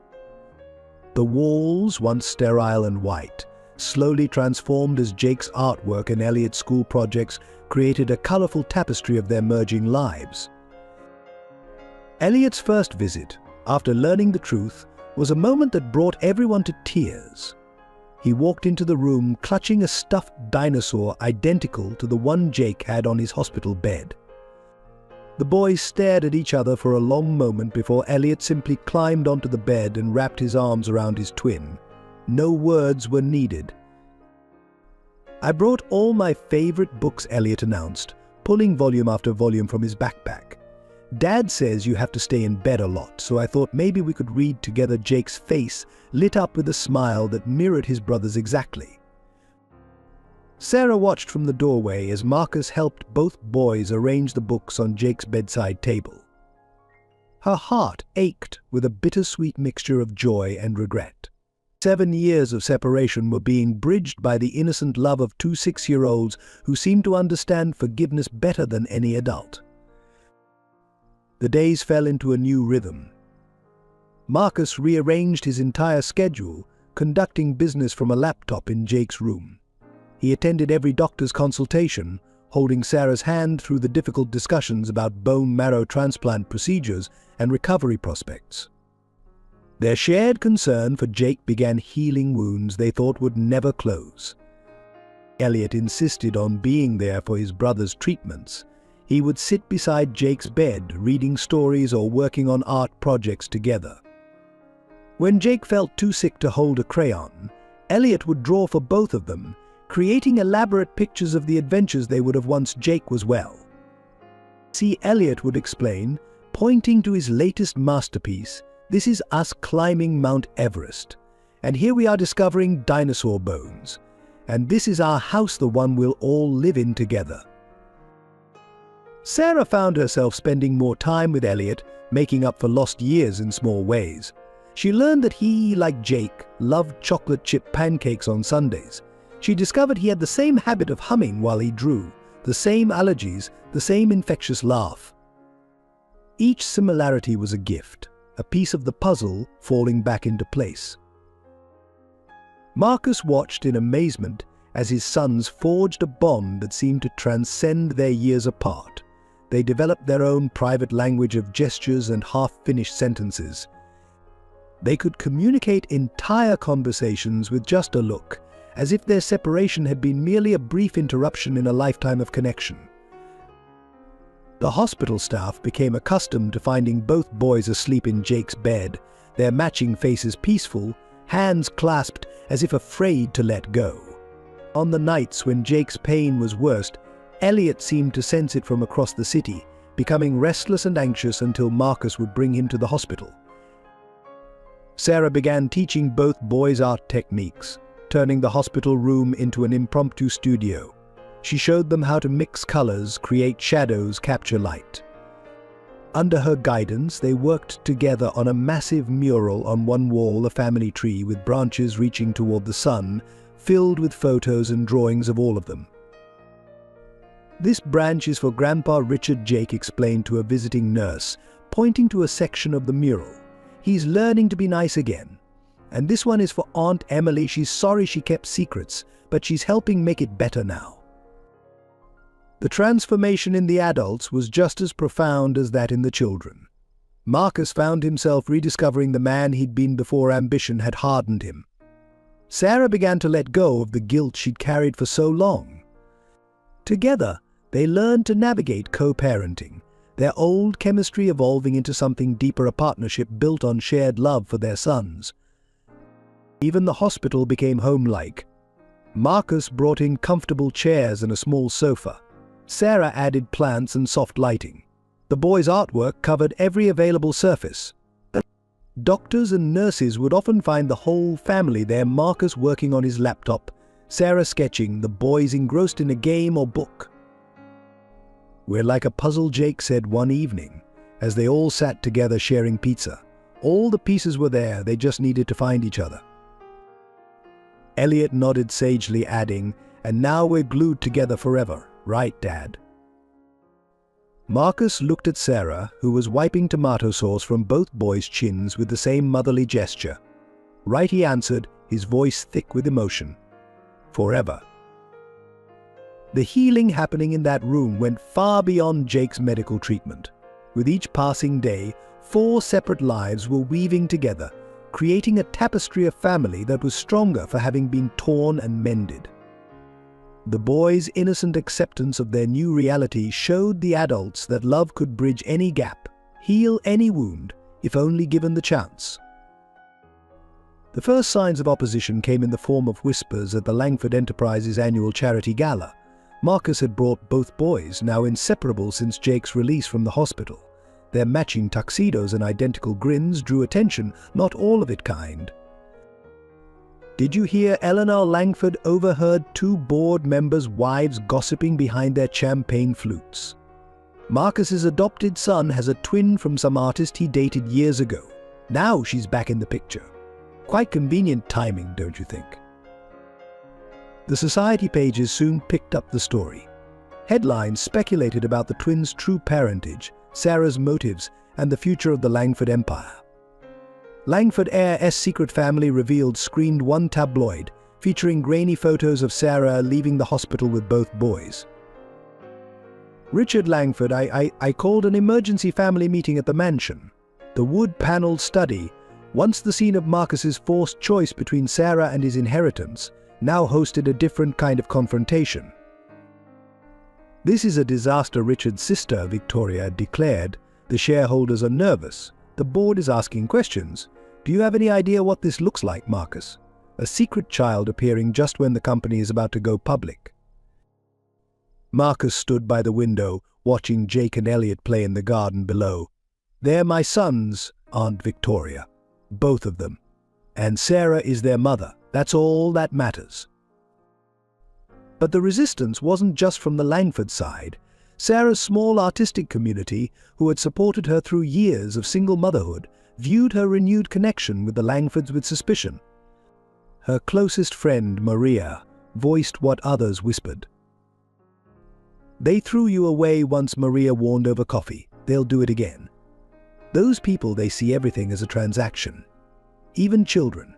The walls, once sterile and white, slowly transformed as Jake's artwork and Elliot's school projects created a colorful tapestry of their merging lives. Elliot's first visit, after learning the truth, was a moment that brought everyone to tears. He walked into the room clutching a stuffed dinosaur identical to the one Jake had on his hospital bed. The boys stared at each other for a long moment before Elliot simply climbed onto the bed and wrapped his arms around his twin. No words were needed. "I brought all my favorite books," Elliot announced, pulling volume after volume from his backpack. "Dad says you have to stay in bed a lot, so I thought maybe we could read together." Jake's face lit up with a smile that mirrored his brother's exactly. Sarah watched from the doorway as Marcus helped both boys arrange the books on Jake's bedside table. Her heart ached with a bittersweet mixture of joy and regret. 7 years of separation were being bridged by the innocent love of two 6-year-olds who seemed to understand forgiveness better than any adult. The days fell into a new rhythm. Marcus rearranged his entire schedule, conducting business from a laptop in Jake's room. He attended every doctor's consultation, holding Sarah's hand through the difficult discussions about bone marrow transplant procedures and recovery prospects. Their shared concern for Jake began healing wounds they thought would never close. Elliot insisted on being there for his brother's treatments. He would sit beside Jake's bed, reading stories or working on art projects together. When Jake felt too sick to hold a crayon, Elliot would draw for both of them, creating elaborate pictures of the adventures they would have once Jake was well. See, Elliot would explain, pointing to his latest masterpiece, "This is us climbing Mount Everest. And here we are discovering dinosaur bones. And this is our house, the one we'll all live in together." Sarah found herself spending more time with Elliot, making up for lost years in small ways. She learned that he, like Jake, loved chocolate chip pancakes on Sundays. She discovered he had the same habit of humming while he drew, the same allergies, the same infectious laugh. Each similarity was a gift, a piece of the puzzle falling back into place. Marcus watched in amazement as his sons forged a bond that seemed to transcend their years apart. They developed their own private language of gestures and half-finished sentences. They could communicate entire conversations with just a look, as if their separation had been merely a brief interruption in a lifetime of connection. The hospital staff became accustomed to finding both boys asleep in Jake's bed, their matching faces peaceful, hands clasped as if afraid to let go. On the nights when Jake's pain was worst, Elliot seemed to sense it from across the city, becoming restless and anxious until Marcus would bring him to the hospital. Sarah began teaching both boys art techniques, turning the hospital room into an impromptu studio. She showed them how to mix colors, create shadows, capture light. Under her guidance, they worked together on a massive mural on one wall, a family tree with branches reaching toward the sun, filled with photos and drawings of all of them. "This branch is for Grandpa Richard," Jake explained to a visiting nurse, pointing to a section of the mural. "He's learning to be nice again. And this one is for Aunt Emily. She's sorry she kept secrets, but she's helping make it better now." The transformation in the adults was just as profound as that in the children. Marcus found himself rediscovering the man he'd been before ambition had hardened him. Sarah began to let go of the guilt she'd carried for so long. Together, they learned to navigate co-parenting, their old chemistry evolving into something deeper, a partnership built on shared love for their sons. Even the hospital became home-like. Marcus brought in comfortable chairs and a small sofa. Sarah added plants and soft lighting. The boys' artwork covered every available surface. Doctors and nurses would often find the whole family there, Marcus working on his laptop, Sarah sketching, the boys engrossed in a game or book. "We're like a puzzle," Jake said one evening, as they all sat together sharing pizza. All the pieces were there, they just needed to find each other. Elliot nodded sagely, adding, "And now we're glued together forever, right, Dad?" Marcus looked at Sarah, who was wiping tomato sauce from both boys' chins with the same motherly gesture. "Right," he answered, his voice thick with emotion. "Forever." The healing happening in that room went far beyond Jake's medical treatment. With each passing day, 4 separate lives were weaving together, creating a tapestry of family that was stronger for having been torn and mended. The boys' innocent acceptance of their new reality showed the adults that love could bridge any gap, heal any wound, if only given the chance. The first signs of opposition came in the form of whispers at the Langford Enterprises annual charity gala. Marcus had brought both boys, now inseparable since Jake's release from the hospital. Their matching tuxedos and identical grins drew attention, not all of it kind. Did you hear Eleanor Langford overheard two board members' wives gossiping behind their champagne flutes? Marcus's adopted son has a twin from some artist he dated years ago. Now she's back in the picture. Quite convenient timing, don't you think? The society pages soon picked up the story. Headlines speculated about the twins' true parentage, Sarah's motives, and the future of the Langford empire. Langford heir's secret family revealed screened one tabloid, featuring grainy photos of Sarah leaving the hospital with both boys. Richard Langford, I called an emergency family meeting at the mansion. The wood-paneled study, once the scene of Marcus's forced choice between Sarah and his inheritance, now hosted a different kind of confrontation. This is a disaster, Richard's sister, Victoria, declared. The shareholders are nervous. The board is asking questions. Do you have any idea what this looks like, Marcus? A secret child appearing just when the company is about to go public. Marcus stood by the window, watching Jake and Elliot play in the garden below. They're my sons, Aunt Victoria. Both of them. And Sarah is their mother. That's all that matters. But the resistance wasn't just from the Langford side. Sarah's small artistic community, who had supported her through years of single motherhood, viewed her renewed connection with the Langfords with suspicion. Her closest friend, Maria, voiced what others whispered. They threw you away once, Maria warned over coffee. They'll do it again. Those people, they see everything as a transaction. Even children.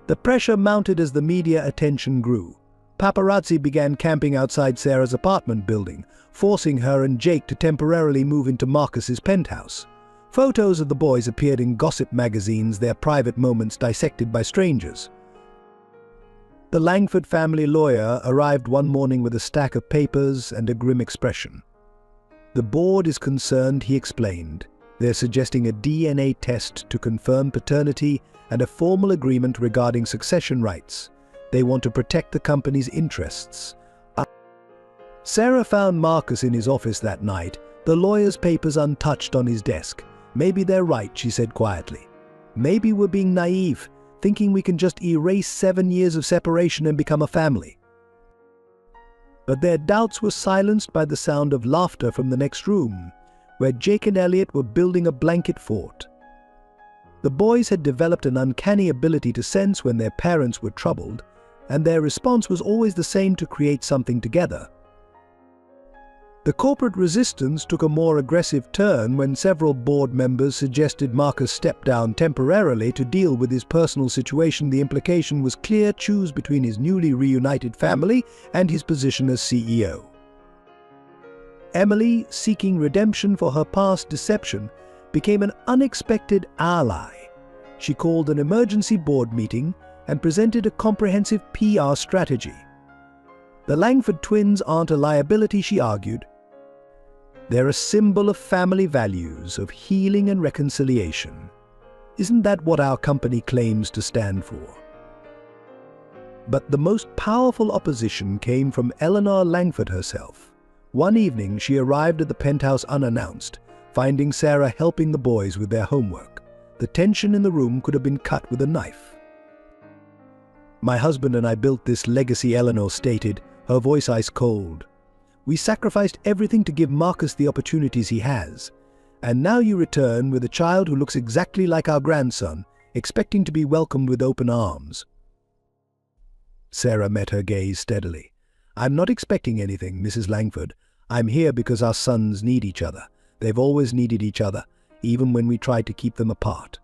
The pressure mounted as the media attention grew. Paparazzi began camping outside Sarah's apartment building, forcing her and Jake to temporarily move into Marcus's penthouse. Photos of the boys appeared in gossip magazines, their private moments dissected by strangers. The Langford family lawyer arrived one morning with a stack of papers and a grim expression. The board is concerned, he explained. They're suggesting a DNA test to confirm paternity and a formal agreement regarding succession rights. They want to protect the company's interests. Sarah found Marcus in his office that night, the lawyer's papers untouched on his desk. Maybe they're right, she said quietly. Maybe we're being naive, thinking we can just erase 7 years of separation and become a family. But their doubts were silenced by the sound of laughter from the next room, where Jake and Elliot were building a blanket fort. The boys had developed an uncanny ability to sense when their parents were troubled, and their response was always the same: to create something together. The corporate resistance took a more aggressive turn when several board members suggested Marcus step down temporarily to deal with his personal situation. The implication was clear: choose between his newly reunited family and his position as CEO. Emily, seeking redemption for her past deception, became an unexpected ally. She called an emergency board meeting and presented a comprehensive PR strategy. The Langford twins aren't a liability, she argued. They're a symbol of family values, of healing and reconciliation. Isn't that what our company claims to stand for? But the most powerful opposition came from Eleanor Langford herself. One evening, she arrived at the penthouse unannounced, finding Sarah helping the boys with their homework. The tension in the room could have been cut with a knife. My husband and I built this legacy, Eleanor stated, her voice ice cold. We sacrificed everything to give Marcus the opportunities he has. And now you return with a child who looks exactly like our grandson, expecting to be welcomed with open arms. Sarah met her gaze steadily. I'm not expecting anything, Mrs. Langford. I'm here because our sons need each other. They've always needed each other, even when we tried to keep them apart.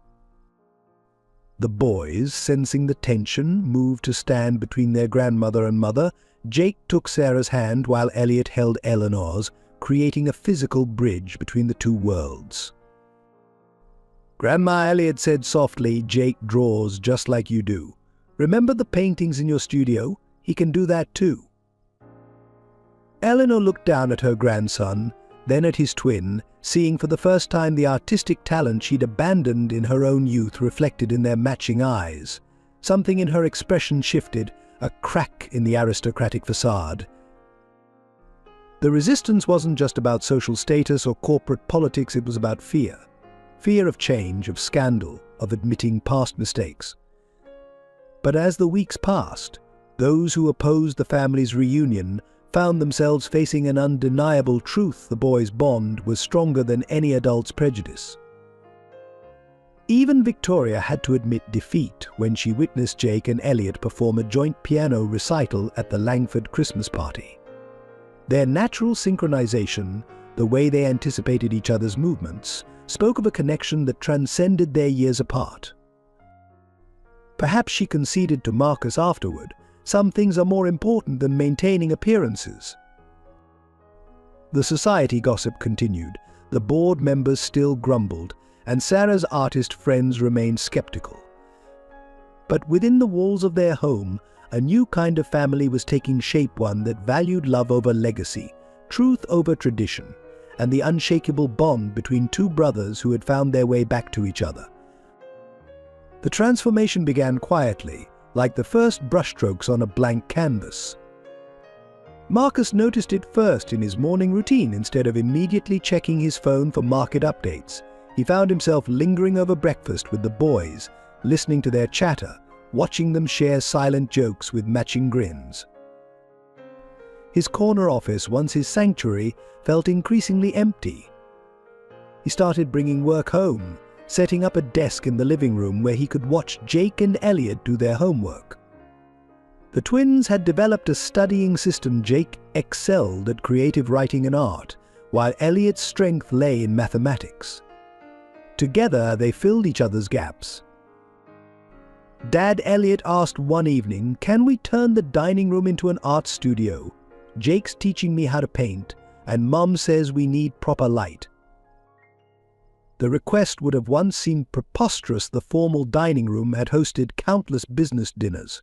The boys, sensing the tension, moved to stand between their grandmother and mother. Jake took Sarah's hand while Elliot held Eleanor's, creating a physical bridge between the two worlds. Grandma, Elliot said softly, Jake draws just like you do. Remember the paintings in your studio? He can do that too. Eleanor looked down at her grandson, then at his twin, seeing for the first time the artistic talent she'd abandoned in her own youth reflected in their matching eyes. Something in her expression shifted, a crack in the aristocratic facade. The resistance wasn't just about social status or corporate politics, it was about fear. Fear of change, of scandal, of admitting past mistakes. But as the weeks passed, those who opposed the family's reunion found themselves facing an undeniable truth: the boys' bond was stronger than any adult's prejudice. Even Victoria had to admit defeat when she witnessed Jake and Elliot perform a joint piano recital at the Langford Christmas party. Their natural synchronization, the way they anticipated each other's movements, spoke of a connection that transcended their years apart. Perhaps she conceded to Marcus afterward, some things are more important than maintaining appearances. The society gossip continued, the board members still grumbled, and Sarah's artist friends remained skeptical. But within the walls of their home, a new kind of family was taking shape, one that valued love over legacy, truth over tradition, and the unshakable bond between two brothers who had found their way back to each other. The transformation began quietly, like the first brushstrokes on a blank canvas. Marcus noticed it first in his morning routine. Instead of immediately checking his phone for market updates, he found himself lingering over breakfast with the boys, listening to their chatter, watching them share silent jokes with matching grins. His corner office, once his sanctuary, felt increasingly empty. He started bringing work home, setting up a desk in the living room where he could watch Jake and Elliot do their homework. The twins had developed a studying system. Jake excelled at creative writing and art, while Elliot's strength lay in mathematics. Together, they filled each other's gaps. Dad, Elliot asked one evening, "Can we turn the dining room into an art studio? Jake's teaching me how to paint, and Mom says we need proper light." The request would have once seemed preposterous. The formal dining room had hosted countless business dinners.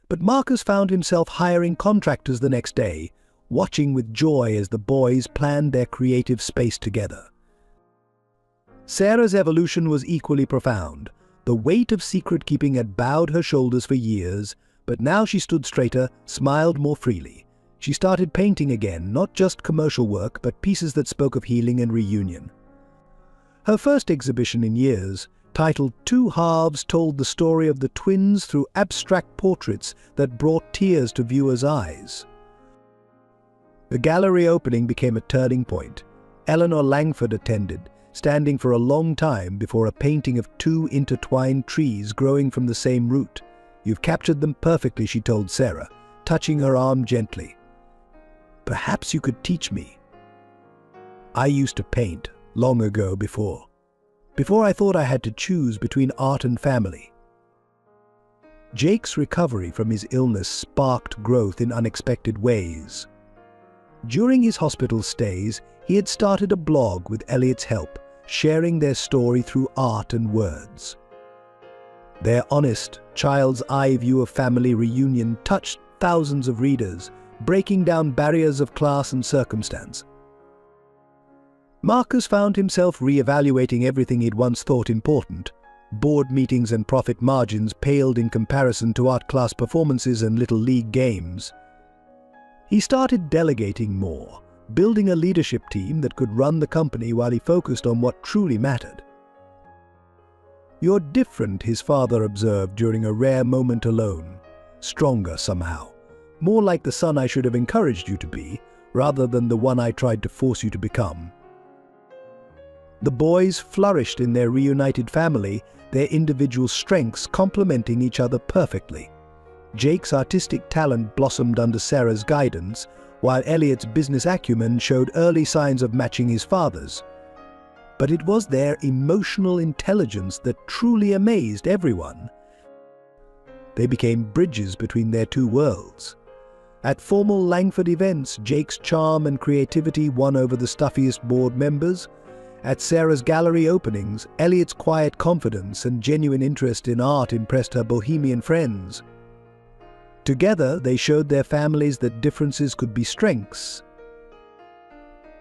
But Marcus found himself hiring contractors the next day, watching with joy as the boys planned their creative space together. Sarah's evolution was equally profound. The weight of secret-keeping had bowed her shoulders for years, but now she stood straighter, smiled more freely. She started painting again, not just commercial work, but pieces that spoke of healing and reunion. Her first exhibition in years, titled Two Halves, told the story of the twins through abstract portraits that brought tears to viewers' eyes. The gallery opening became a turning point. Eleanor Langford attended, standing for a long time before a painting of two intertwined trees growing from the same root. "You've captured them perfectly," she told Sarah, touching her arm gently. "Perhaps you could teach me. I used to paint long ago before I thought I had to choose between art and family." Jake's recovery from his illness sparked growth in unexpected ways. During his hospital stays, he had started a blog with Elliot's help, sharing their story through art and words. Their honest, child's eye view of family reunion touched thousands of readers, breaking down barriers of class and circumstance. Marcus found himself reevaluating everything he'd once thought important. Board meetings and profit margins paled in comparison to art class performances and little league games. He started delegating more, building a leadership team that could run the company while he focused on what truly mattered. "You're different," his father observed during a rare moment alone. "Stronger somehow. More like the son I should have encouraged you to be, rather than the one I tried to force you to become." The boys flourished in their reunited family, their individual strengths complementing each other perfectly. Jake's artistic talent blossomed under Sarah's guidance, while Elliot's business acumen showed early signs of matching his father's. But it was their emotional intelligence that truly amazed everyone. They became bridges between their two worlds. At formal Langford events, Jake's charm and creativity won over the stuffiest board members. At Sarah's gallery openings, Elliot's quiet confidence and genuine interest in art impressed her bohemian friends. Together, they showed their families that differences could be strengths.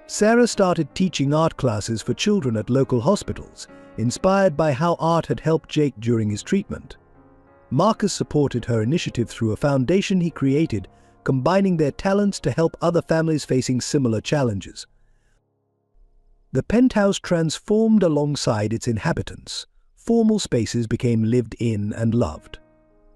Sarah started teaching art classes for children at local hospitals, inspired by how art had helped Jake during his treatment. Marcus supported her initiative through a foundation he created, combining their talents to help other families facing similar challenges. The penthouse transformed alongside its inhabitants. Formal spaces became lived in and loved.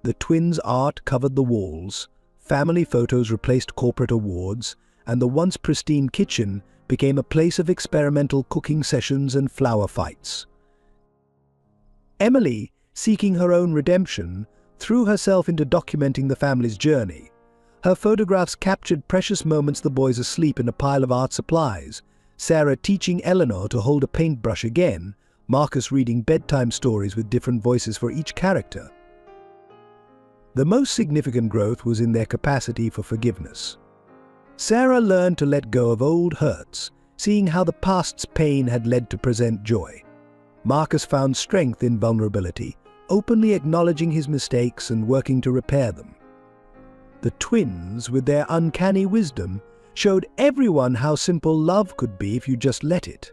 The twins' art covered the walls, family photos replaced corporate awards, and the once pristine kitchen became a place of experimental cooking sessions and flower fights. Emily, seeking her own redemption, threw herself into documenting the family's journey. Her photographs captured precious moments: the boys asleep in a pile of art supplies, Sarah teaching Eleanor to hold a paintbrush again, Marcus reading bedtime stories with different voices for each character. The most significant growth was in their capacity for forgiveness. Sarah learned to let go of old hurts, seeing how the past's pain had led to present joy. Marcus found strength in vulnerability, openly acknowledging his mistakes and working to repair them. The twins, with their uncanny wisdom, showed everyone how simple love could be if you just let it.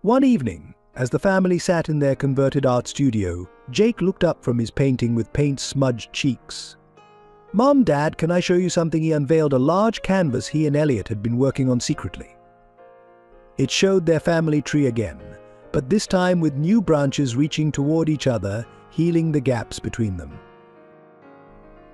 One evening, as the family sat in their converted art studio, Jake looked up from his painting with paint-smudged cheeks. "Mom, Dad, can I show you something?" He unveiled a large canvas he and Elliot had been working on secretly. It showed their family tree again, but this time with new branches reaching toward each other, healing the gaps between them.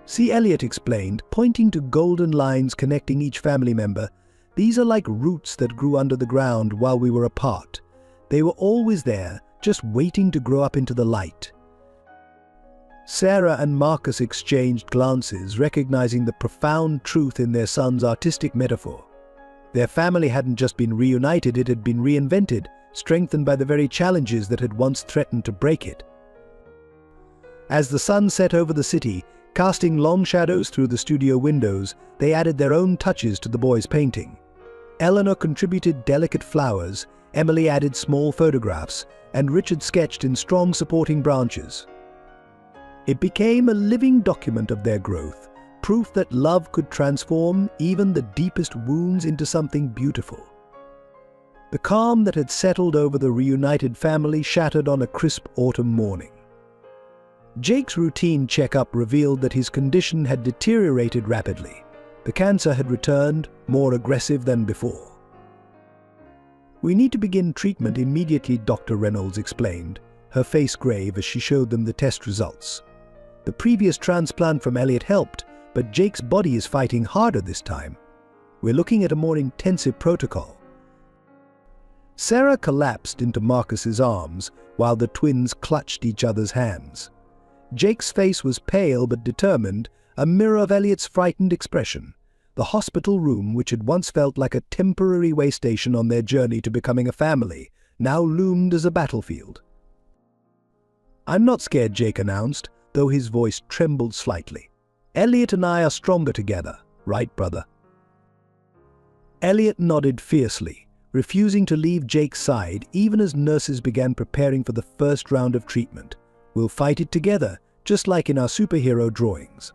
"See," Elliot explained, pointing to golden lines connecting each family member. "These are like roots that grew under the ground while we were apart. They were always there, just waiting to grow up into the light." Sarah and Marcus exchanged glances, recognizing the profound truth in their son's artistic metaphor. Their family hadn't just been reunited, it had been reinvented, strengthened by the very challenges that had once threatened to break it. As the sun set over the city, casting long shadows through the studio windows, they added their own touches to the boys' painting. Eleanor contributed delicate flowers, Emily added small photographs, and Richard sketched in strong supporting branches. It became a living document of their growth, proof that love could transform even the deepest wounds into something beautiful. The calm that had settled over the reunited family shattered on a crisp autumn morning. Jake's routine checkup revealed that his condition had deteriorated rapidly. The cancer had returned, more aggressive than before. "We need to begin treatment immediately," Dr. Reynolds explained, her face grave as she showed them the test results. The previous transplant from Elliot helped, but Jake's body is fighting harder this time. "We're looking at a more intensive protocol." Sarah collapsed into Marcus's arms while the twins clutched each other's hands. Jake's face was pale but determined, a mirror of Elliot's frightened expression. The hospital room, which had once felt like a temporary way station on their journey to becoming a family, now loomed as a battlefield. "I'm not scared," Jake announced, though his voice trembled slightly. "Elliot and I are stronger together, right, brother?" Elliot nodded fiercely, refusing to leave Jake's side even as nurses began preparing for the first round of treatment. "We'll fight it together, just like in our superhero drawings."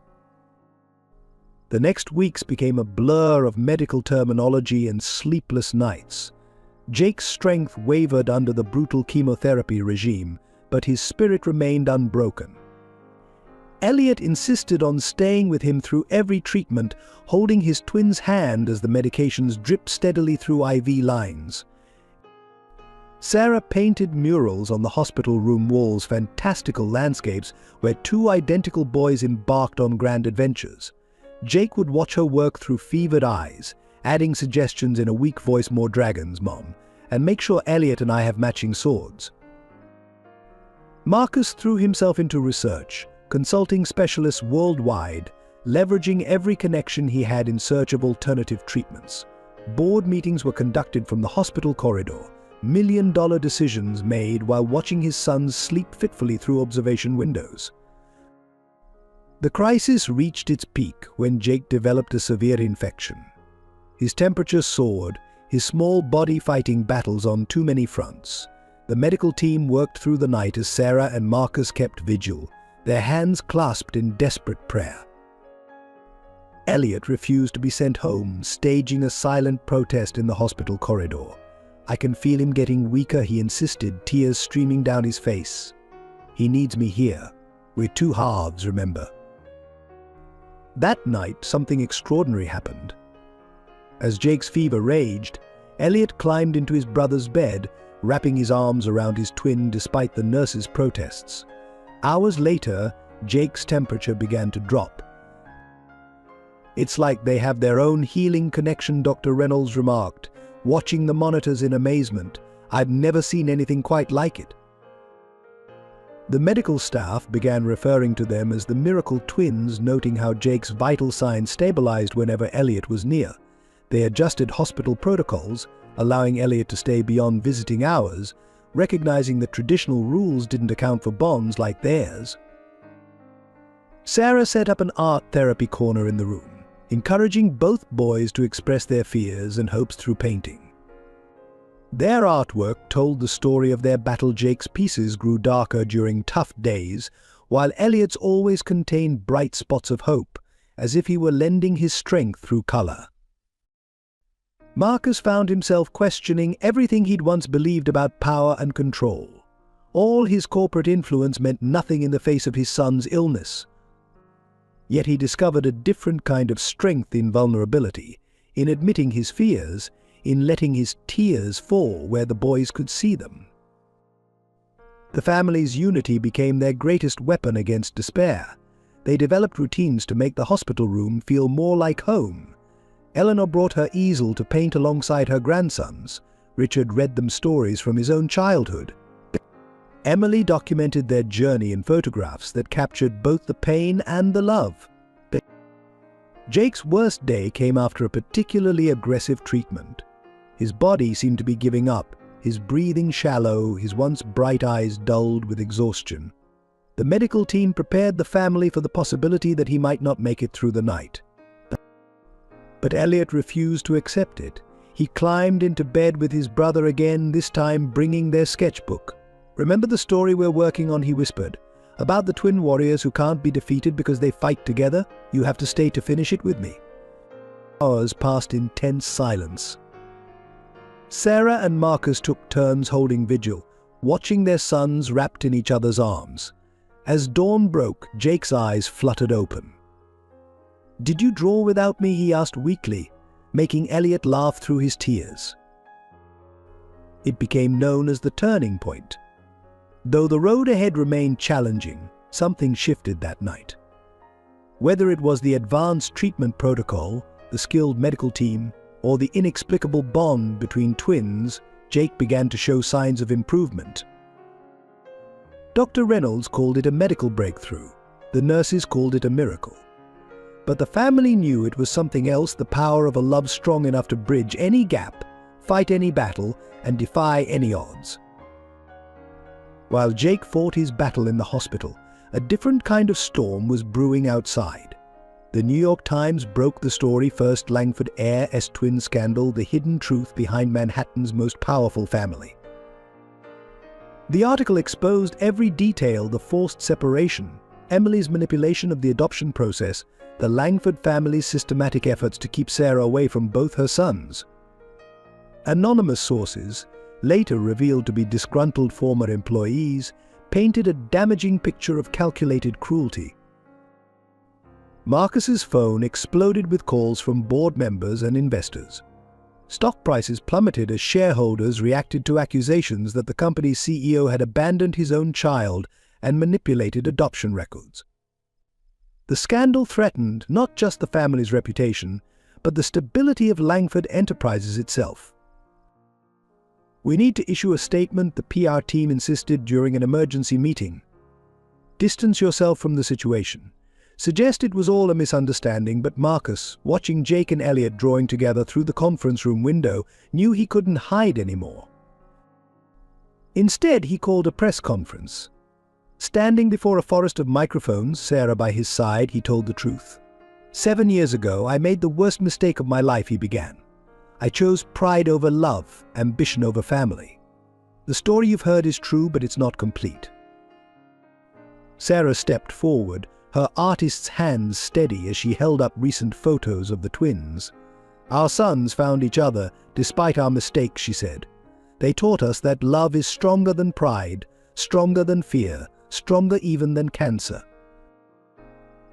The next weeks became a blur of medical terminology and sleepless nights. Jake's strength wavered under the brutal chemotherapy regime, but his spirit remained unbroken. Elliot insisted on staying with him through every treatment, holding his twin's hand as the medications dripped steadily through IV lines. Sarah painted murals on the hospital room walls, fantastical landscapes where two identical boys embarked on grand adventures. Jake would watch her work through fevered eyes, adding suggestions in a weak voice: "More dragons, Mom, and make sure Elliot and I have matching swords." Marcus threw himself into research, consulting specialists worldwide, leveraging every connection he had in search of alternative treatments. Board meetings were conducted from the hospital corridor, million-dollar decisions made while watching his sons sleep fitfully through observation windows. The crisis reached its peak when Jake developed a severe infection. His temperature soared, his small body fighting battles on too many fronts. The medical team worked through the night as Sarah and Marcus kept vigil, their hands clasped in desperate prayer. Elliot refused to be sent home, staging a silent protest in the hospital corridor. "I can feel him getting weaker," he insisted, tears streaming down his face. "He needs me here. We're two halves, remember." That night, something extraordinary happened. As Jake's fever raged, Elliot climbed into his brother's bed, wrapping his arms around his twin despite the nurse's protests. Hours later, Jake's temperature began to drop. "It's like they have their own healing connection," Dr. Reynolds remarked, watching the monitors in amazement. "I've never seen anything quite like it." The medical staff began referring to them as the miracle twins, noting how Jake's vital signs stabilized whenever Elliot was near. They adjusted hospital protocols, allowing Elliot to stay beyond visiting hours, recognizing that traditional rules didn't account for bonds like theirs. Sarah set up an art therapy corner in the room, encouraging both boys to express their fears and hopes through painting. Their artwork told the story of their battle. Jake's pieces grew darker during tough days, while Elliot's always contained bright spots of hope, as if he were lending his strength through color. Marcus found himself questioning everything he'd once believed about power and control. All his corporate influence meant nothing in the face of his son's illness. Yet he discovered a different kind of strength in vulnerability, in admitting his fears, in letting his tears fall where the boys could see them. The family's unity became their greatest weapon against despair. They developed routines to make the hospital room feel more like home. Eleanor brought her easel to paint alongside her grandsons. Richard read them stories from his own childhood. Emily documented their journey in photographs that captured both the pain and the love. Jake's worst day came after a particularly aggressive treatment. His body seemed to be giving up, his breathing shallow, his once bright eyes dulled with exhaustion. The medical team prepared the family for the possibility that he might not make it through the night. But Elliot refused to accept it. He climbed into bed with his brother again, this time bringing their sketchbook. "Remember the story we're working on," he whispered, "about the twin warriors who can't be defeated because they fight together? You have to stay to finish it with me." Hours passed in tense silence. Sarah and Marcus took turns holding vigil, watching their sons wrapped in each other's arms. As dawn broke, Jake's eyes fluttered open. "Did you draw without me?" he asked weakly, making Elliot laugh through his tears. It became known as the turning point. Though the road ahead remained challenging, something shifted that night. Whether it was the advanced treatment protocol, the skilled medical team, or the inexplicable bond between twins, Jake began to show signs of improvement. Dr. Reynolds called it a medical breakthrough. The nurses called it a miracle. But the family knew it was something else, the power of a love strong enough to bridge any gap, fight any battle, and defy any odds. While Jake fought his battle in the hospital, a different kind of storm was brewing outside. The New York Times broke the story: First Langford heiress twin scandal, the hidden truth behind Manhattan's most powerful family. The article exposed every detail: the forced separation, Emily's manipulation of the adoption process, the Langford family's systematic efforts to keep Sarah away from both her sons. Anonymous sources, later revealed to be disgruntled former employees, painted a damaging picture of calculated cruelty. Marcus's phone exploded with calls from board members and investors. Stock prices plummeted as shareholders reacted to accusations that the company's CEO had abandoned his own child and manipulated adoption records. The scandal threatened not just the family's reputation, but the stability of Langford Enterprises itself. "We need to issue a statement," the PR team insisted during an emergency meeting. "Distance yourself from the situation. Suggest it was all a misunderstanding," but Marcus, watching Jake and Elliot drawing together through the conference room window, knew he couldn't hide anymore. Instead, he called a press conference. Standing before a forest of microphones, Sarah by his side, he told the truth. "7 years ago, I made the worst mistake of my life," he began. "I chose pride over love, ambition over family. The story you've heard is true, but it's not complete." Sarah stepped forward, her artist's hands steady as she held up recent photos of the twins. "Our sons found each other, despite our mistakes," she said. "They taught us that love is stronger than pride, stronger than fear, stronger even than cancer."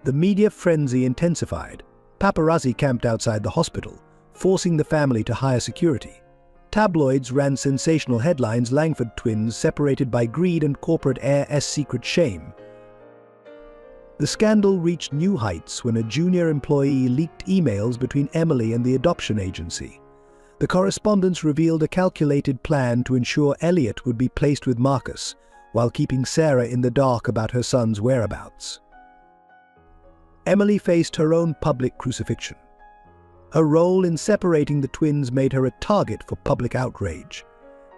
The media frenzy intensified. Paparazzi camped outside the hospital, forcing the family to hire security. Tabloids ran sensational headlines: Langford twins separated by greed and corporate heiress secret shame. The scandal reached new heights when a junior employee leaked emails between Emily and the adoption agency. The correspondence revealed a calculated plan to ensure Elliot would be placed with Marcus, while keeping Sarah in the dark about her son's whereabouts. Emily faced her own public crucifixion. Her role in separating the twins made her a target for public outrage,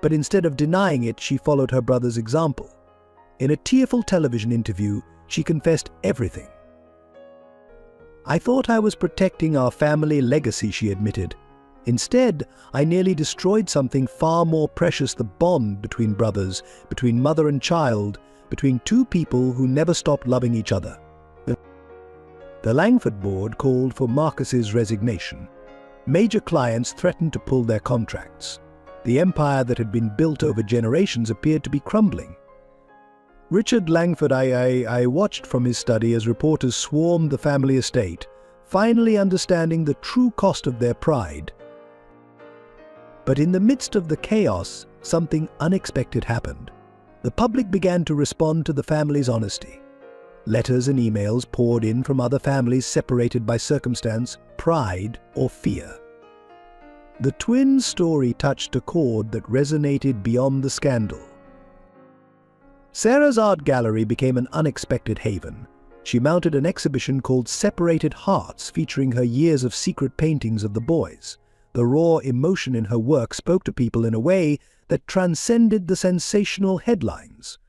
but instead of denying it, she followed her brother's example. In a tearful television interview, she confessed everything. "I thought I was protecting our family legacy," she admitted. "Instead, I nearly destroyed something far more precious, the bond between brothers, between mother and child, between two people who never stopped loving each other." The Langford board called for Marcus's resignation. Major clients threatened to pull their contracts. The empire that had been built over generations appeared to be crumbling. Richard Langford, I watched from his study as reporters swarmed the family estate, finally understanding the true cost of their pride. But in the midst of the chaos, something unexpected happened. The public began to respond to the family's honesty. Letters and emails poured in from other families separated by circumstance, pride, or fear. The twins' story touched a chord that resonated beyond the scandal. Sarah's art gallery became an unexpected haven. She mounted an exhibition called Separated Hearts, featuring her years of secret paintings of the boys. The raw emotion in her work spoke to people in a way that transcended the sensational headlines.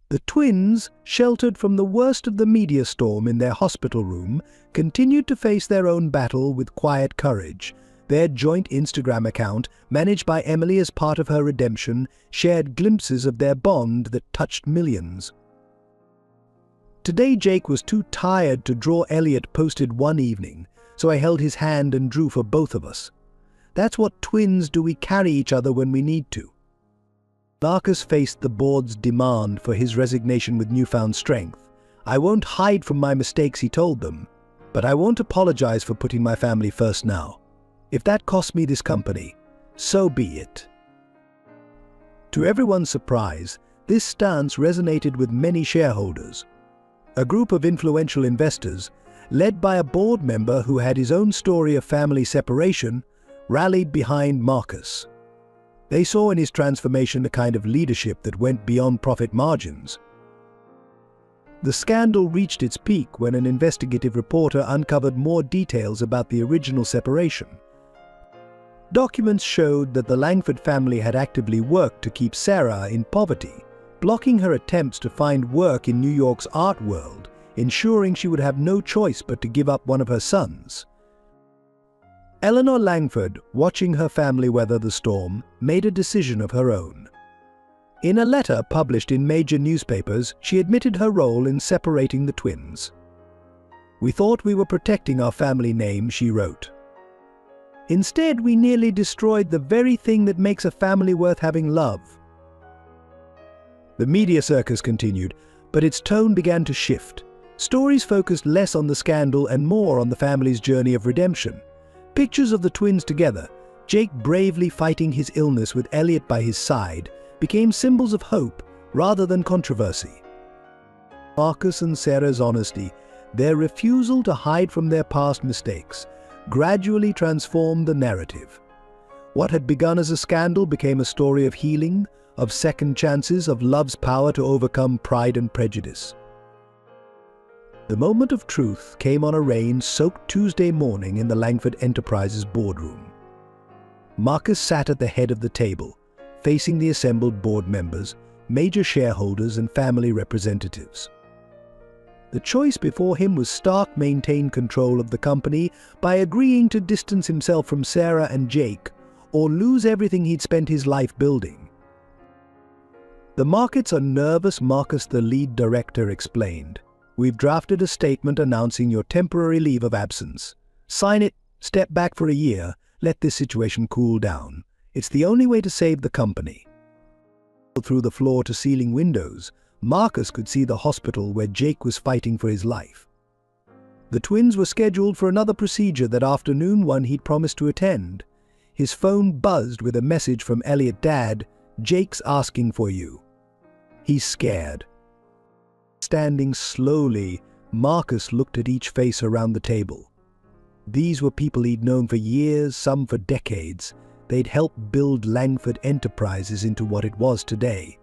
The twins, sheltered from the worst of the media storm in their hospital room, continued to face their own battle with quiet courage. Their joint Instagram account, managed by Emily as part of her redemption, shared glimpses of their bond that touched millions. "Today Jake was too tired to draw," Elliot posted one evening, "so I held his hand and drew for both of us. That's what twins do, we carry each other when we need to." Marcus faced the board's demand for his resignation with newfound strength. "I won't hide from my mistakes," he told them, "but I won't apologize for putting my family first now. If that costs me this company, so be it." To everyone's surprise, this stance resonated with many shareholders. A group of influential investors, led by a board member who had his own story of family separation, rallied behind Marcus. They saw in his transformation a kind of leadership that went beyond profit margins. The scandal reached its peak when an investigative reporter uncovered more details about the original separation. Documents showed that the Langford family had actively worked to keep Sarah in poverty, blocking her attempts to find work in New York's art world, ensuring she would have no choice but to give up one of her sons. Eleanor Langford, watching her family weather the storm, made a decision of her own. In a letter published in major newspapers, she admitted her role in separating the twins. "We thought we were protecting our family name," she wrote. "Instead, we nearly destroyed the very thing that makes a family worth having: love." The media circus continued, but its tone began to shift. Stories focused less on the scandal and more on the family's journey of redemption. Pictures of the twins together, Jake bravely fighting his illness with Elliot by his side, became symbols of hope rather than controversy. Marcus and Sarah's honesty, their refusal to hide from their past mistakes, gradually transformed the narrative. What had begun as a scandal became a story of healing, of second chances, of love's power to overcome pride and prejudice. The moment of truth came on a rain-soaked Tuesday morning in the Langford Enterprises boardroom. Marcus sat at the head of the table, facing the assembled board members, major shareholders, and family representatives. The choice before him was stark: maintain control of the company by agreeing to distance himself from Sarah and Jake, or lose everything he'd spent his life building. "The markets are nervous," Marcus, the lead director, explained. "We've drafted a statement announcing your temporary leave of absence. Sign it, step back for a year, let this situation cool down. It's the only way to save the company." Through the floor-to-ceiling windows, Marcus could see the hospital where Jake was fighting for his life. The twins were scheduled for another procedure that afternoon, one he'd promised to attend. His phone buzzed with a message from Elliot: "Dad, Jake's asking for you." He's scared. Standing slowly, Marcus looked at each face around the table. These were people he'd known for years, some for decades. They'd helped build Langford Enterprises into what it was today.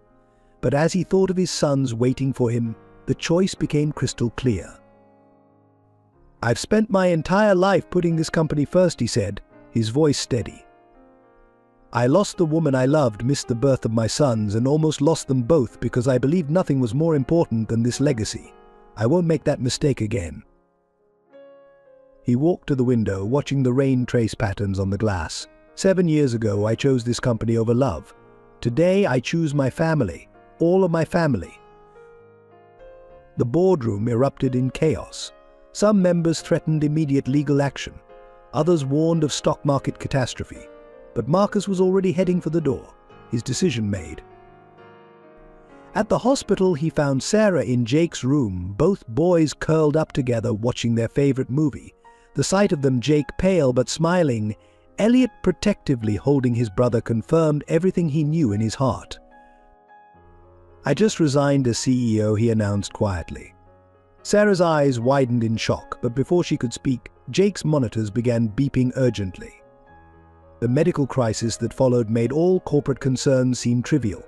But as he thought of his sons waiting for him, the choice became crystal clear. "I've spent my entire life putting this company first," he said, his voice steady. "I lost the woman I loved, missed the birth of my sons, and almost lost them both because I believed nothing was more important than this legacy. I won't make that mistake again." He walked to the window, watching the rain trace patterns on the glass. 7 years ago, I chose this company over love. Today, I choose my family, all of my family. The boardroom erupted in chaos. Some members threatened immediate legal action. Others warned of stock market catastrophe. But Marcus was already heading for the door, his decision made. At the hospital, he found Sarah in Jake's room, both boys curled up together watching their favorite movie. The sight of them, Jake pale but smiling, Elliot protectively holding his brother, confirmed everything he knew in his heart. "I just resigned as CEO," he announced quietly. Sarah's eyes widened in shock, but before she could speak, Jake's monitors began beeping urgently. The medical crisis that followed made all corporate concerns seem trivial.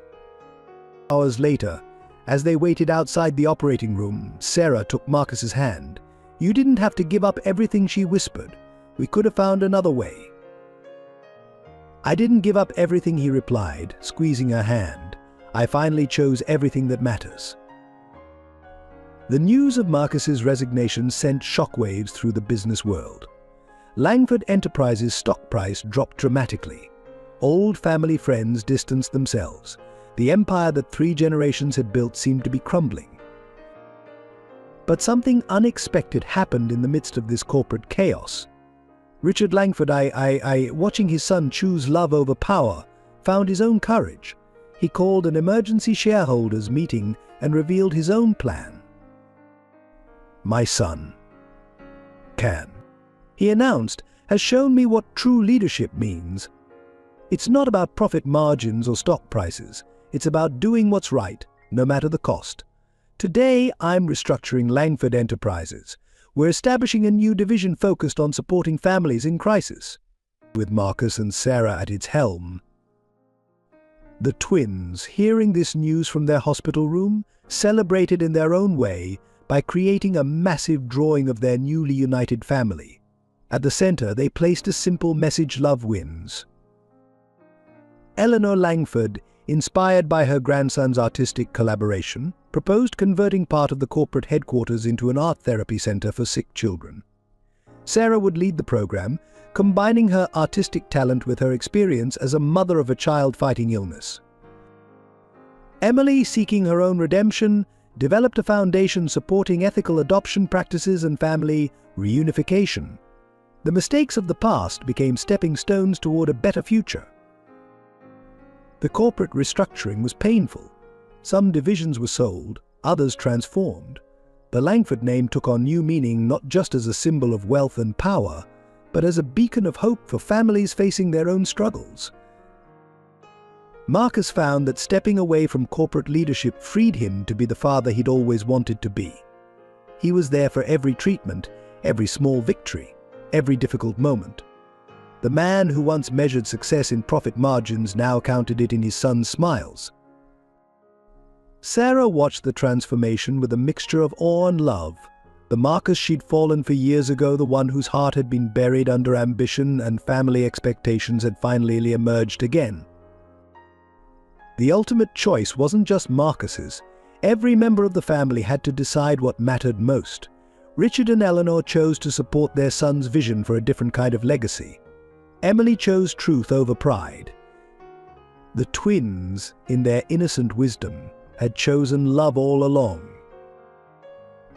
Hours later, as they waited outside the operating room, Sarah took Marcus's hand. "You didn't have to give up everything," she whispered. "We could have found another way." "I didn't give up everything," he replied, squeezing her hand. "I finally chose everything that matters." The news of Marcus's resignation sent shockwaves through the business world. Langford Enterprises' stock price dropped dramatically. Old family friends distanced themselves. The empire that 3 generations had built seemed to be crumbling. But something unexpected happened in the midst of this corporate chaos. Richard Langford, watching his son choose love over power, found his own courage. He called an emergency shareholders meeting and revealed his own plan. "My son, Can," he announced, "has shown me what true leadership means. It's not about profit margins or stock prices. It's about doing what's right, no matter the cost. Today, I'm restructuring Langford Enterprises. We're establishing a new division focused on supporting families in crisis." With Marcus and Sarah at its helm, the twins, hearing this news from their hospital room, celebrated in their own way by creating a massive drawing of their newly united family. At the center, they placed a simple message: love wins. Eleanor Langford, inspired by her grandson's artistic collaboration, proposed converting part of the corporate headquarters into an art therapy center for sick children. Sarah would lead the program, combining her artistic talent with her experience as a mother of a child fighting illness. Emily, seeking her own redemption, developed a foundation supporting ethical adoption practices and family reunification. The mistakes of the past became stepping stones toward a better future. The corporate restructuring was painful. Some divisions were sold, others transformed. The Langford name took on new meaning, not just as a symbol of wealth and power, but as a beacon of hope for families facing their own struggles. Marcus found that stepping away from corporate leadership freed him to be the father he'd always wanted to be. He was there for every treatment, every small victory, every difficult moment. The man who once measured success in profit margins now counted it in his son's smiles. Sarah watched the transformation with a mixture of awe and love. The Marcus she'd fallen for years ago, the one whose heart had been buried under ambition and family expectations, had finally emerged again. The ultimate choice wasn't just Marcus's. Every member of the family had to decide what mattered most. Richard and Eleanor chose to support their son's vision for a different kind of legacy. Emily chose truth over pride. The twins, in their innocent wisdom, had chosen love all along.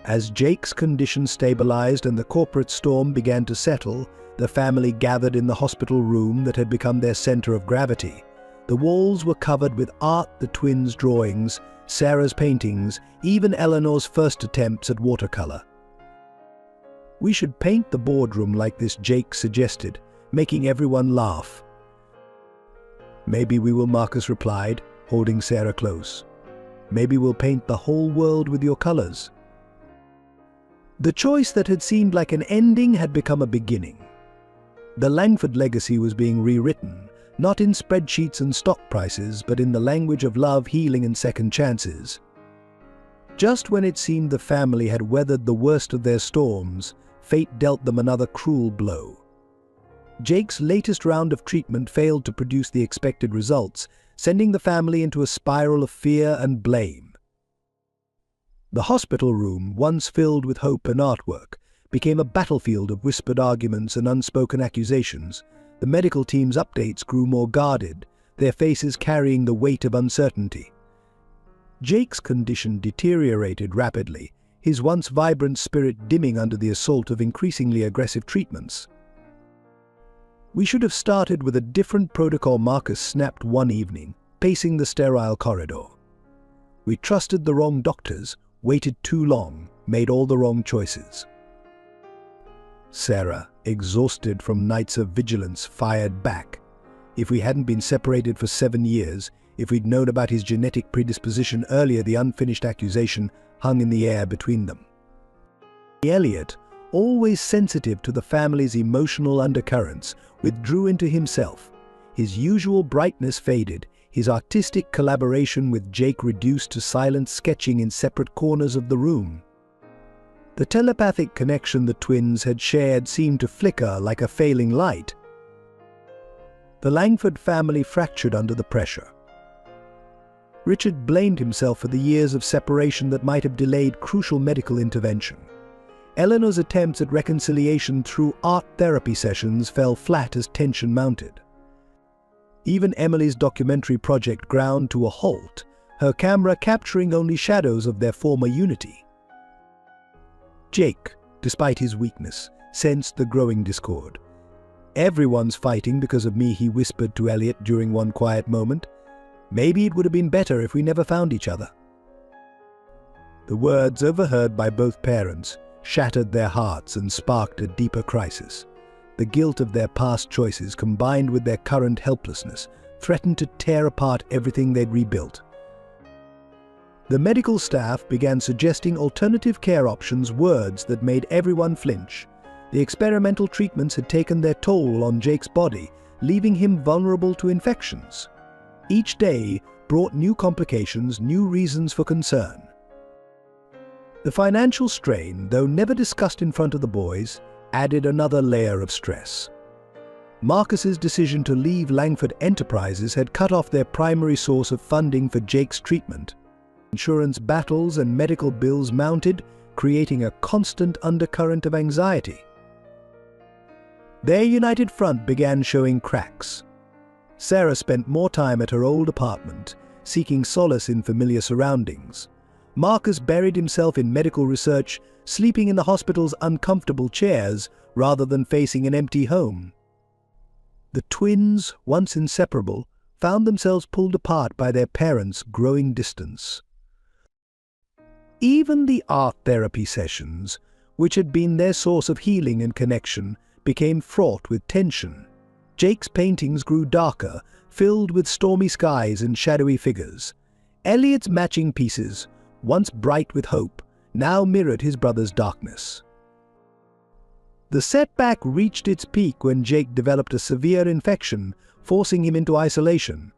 As Jake's condition stabilized and the corporate storm began to settle, the family gathered in the hospital room that had become their center of gravity. The walls were covered with art, the twins' drawings, Sarah's paintings, even Eleanor's first attempts at watercolor. "We should paint the boardroom like this," Jake suggested, making everyone laugh. "Maybe we will," Marcus replied, holding Sarah close. Maybe we'll paint the whole world with your colors." The choice that had seemed like an ending had become a beginning. The Langford legacy was being rewritten, not in spreadsheets and stock prices, but in the language of love, healing, and second chances. Just when it seemed the family had weathered the worst of their storms, fate dealt them another cruel blow. Jake's latest round of treatment failed to produce the expected results, sending the family into a spiral of fear and blame. The hospital room, once filled with hope and artwork, became a battlefield of whispered arguments and unspoken accusations. The medical team's updates grew more guarded, their faces carrying the weight of uncertainty. Jake's condition deteriorated rapidly, his once vibrant spirit dimming under the assault of increasingly aggressive treatments. "We should have started with a different protocol," Marcus snapped one evening, pacing the sterile corridor. "We trusted the wrong doctors, waited too long, made all the wrong choices." Sarah, exhausted from nights of vigilance, fired back. "If we hadn't been separated for 7 years, if we'd known about his genetic predisposition earlier," the unfinished accusation hung in the air between them. Elliot, always sensitive to the family's emotional undercurrents, withdrew into himself. His usual brightness faded, his artistic collaboration with Jake reduced to silent sketching in separate corners of the room. The telepathic connection the twins had shared seemed to flicker like a failing light. The Langford family fractured under the pressure. Richard blamed himself for the years of separation that might have delayed crucial medical intervention. Eleanor's attempts at reconciliation through art therapy sessions fell flat as tension mounted. Even Emily's documentary project ground to a halt, her camera capturing only shadows of their former unity. Jake, despite his weakness, sensed the growing discord. "Everyone's fighting because of me," he whispered to Elliot during one quiet moment. "Maybe it would have been better if we never found each other." The words, overheard by both parents, shattered their hearts and sparked a deeper crisis. The guilt of their past choices, combined with their current helplessness, threatened to tear apart everything they'd rebuilt. The medical staff began suggesting alternative care options, words that made everyone flinch. The experimental treatments had taken their toll on Jake's body, leaving him vulnerable to infections. Each day brought new complications, new reasons for concern. The financial strain, though never discussed in front of the boys, added another layer of stress. Marcus's decision to leave Langford Enterprises had cut off their primary source of funding for Jake's treatment. Insurance battles and medical bills mounted, creating a constant undercurrent of anxiety. Their united front began showing cracks. Sarah spent more time at her old apartment, seeking solace in familiar surroundings. Marcus buried himself in medical research, sleeping in the hospital's uncomfortable chairs rather than facing an empty home. The twins, once inseparable, found themselves pulled apart by their parents' growing distance. Even the art therapy sessions, which had been their source of healing and connection, became fraught with tension. Jake's paintings grew darker, filled with stormy skies and shadowy figures. Elliot's matching pieces, once bright with hope, now mirrored his brother's darkness. The setback reached its peak when Jake developed a severe infection, forcing him into isolation.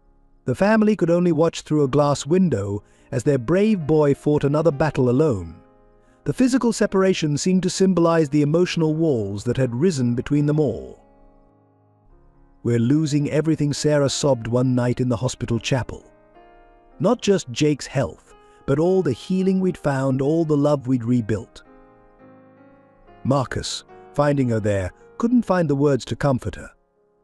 The family could only watch through a glass window as their brave boy fought another battle alone. The physical separation seemed to symbolize the emotional walls that had risen between them all. "We're losing everything," Sarah sobbed one night in the hospital chapel. "Not just Jake's health, but all the healing we'd found, all the love we'd rebuilt." Marcus, finding her there, couldn't find the words to comfort her.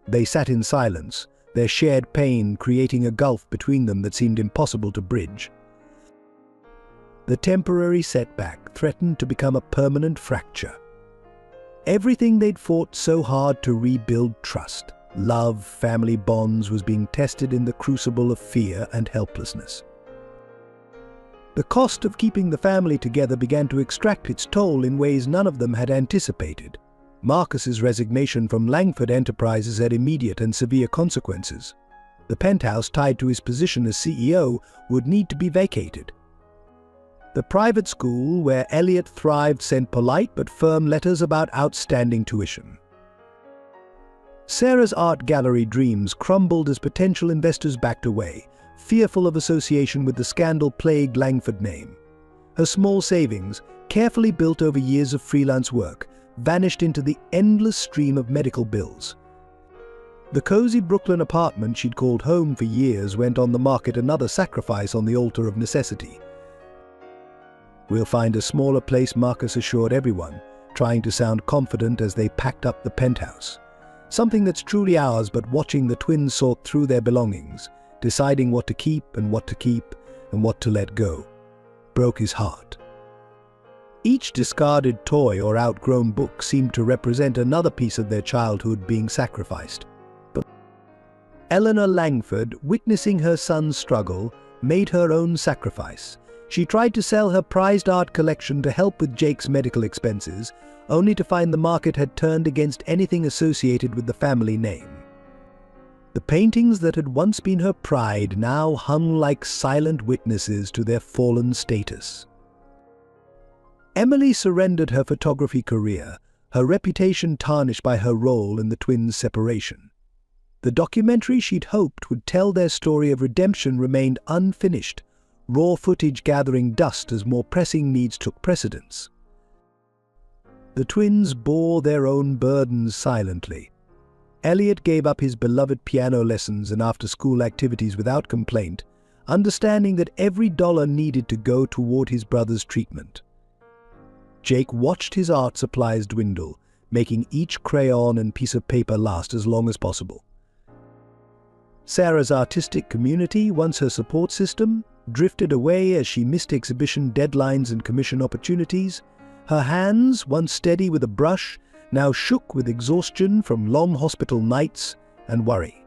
They sat in silence, their shared pain creating a gulf between them that seemed impossible to bridge. The temporary setback threatened to become a permanent fracture. Everything they'd fought so hard to rebuild, trust, love, family bonds, was being tested in the crucible of fear and helplessness. The cost of keeping the family together began to extract its toll in ways none of them had anticipated. Marcus's resignation from Langford Enterprises had immediate and severe consequences. The penthouse tied to his position as CEO would need to be vacated. The private school where Elliot thrived sent polite but firm letters about outstanding tuition. Sarah's art gallery dreams crumbled as potential investors backed away, fearful of association with the scandal-plagued Langford name. Her small savings, carefully built over years of freelance work, vanished into the endless stream of medical bills. The cozy Brooklyn apartment she'd called home for years went on the market, another sacrifice on the altar of necessity. "We'll find a smaller place," Marcus assured everyone, trying to sound confident as they packed up the penthouse. "Something that's truly ours," but watching the twins sort through their belongings, deciding what to keep and what to let go, broke his heart. Each discarded toy or outgrown book seemed to represent another piece of their childhood being sacrificed. But Eleanor Langford, witnessing her son's struggle, made her own sacrifice. She tried to sell her prized art collection to help with Jake's medical expenses, only to find the market had turned against anything associated with the family name. The paintings that had once been her pride now hung like silent witnesses to their fallen status. Emily surrendered her photography career, her reputation tarnished by her role in the twins' separation. The documentary she'd hoped would tell their story of redemption remained unfinished, raw footage gathering dust as more pressing needs took precedence. The twins bore their own burdens silently. Elliot gave up his beloved piano lessons and after-school activities without complaint, understanding that every dollar needed to go toward his brother's treatment. Jake watched his art supplies dwindle, making each crayon and piece of paper last as long as possible. Sarah's artistic community, once her support system, drifted away as she missed exhibition deadlines and commission opportunities. Her hands, once steady with a brush, now shook with exhaustion from long hospital nights and worry.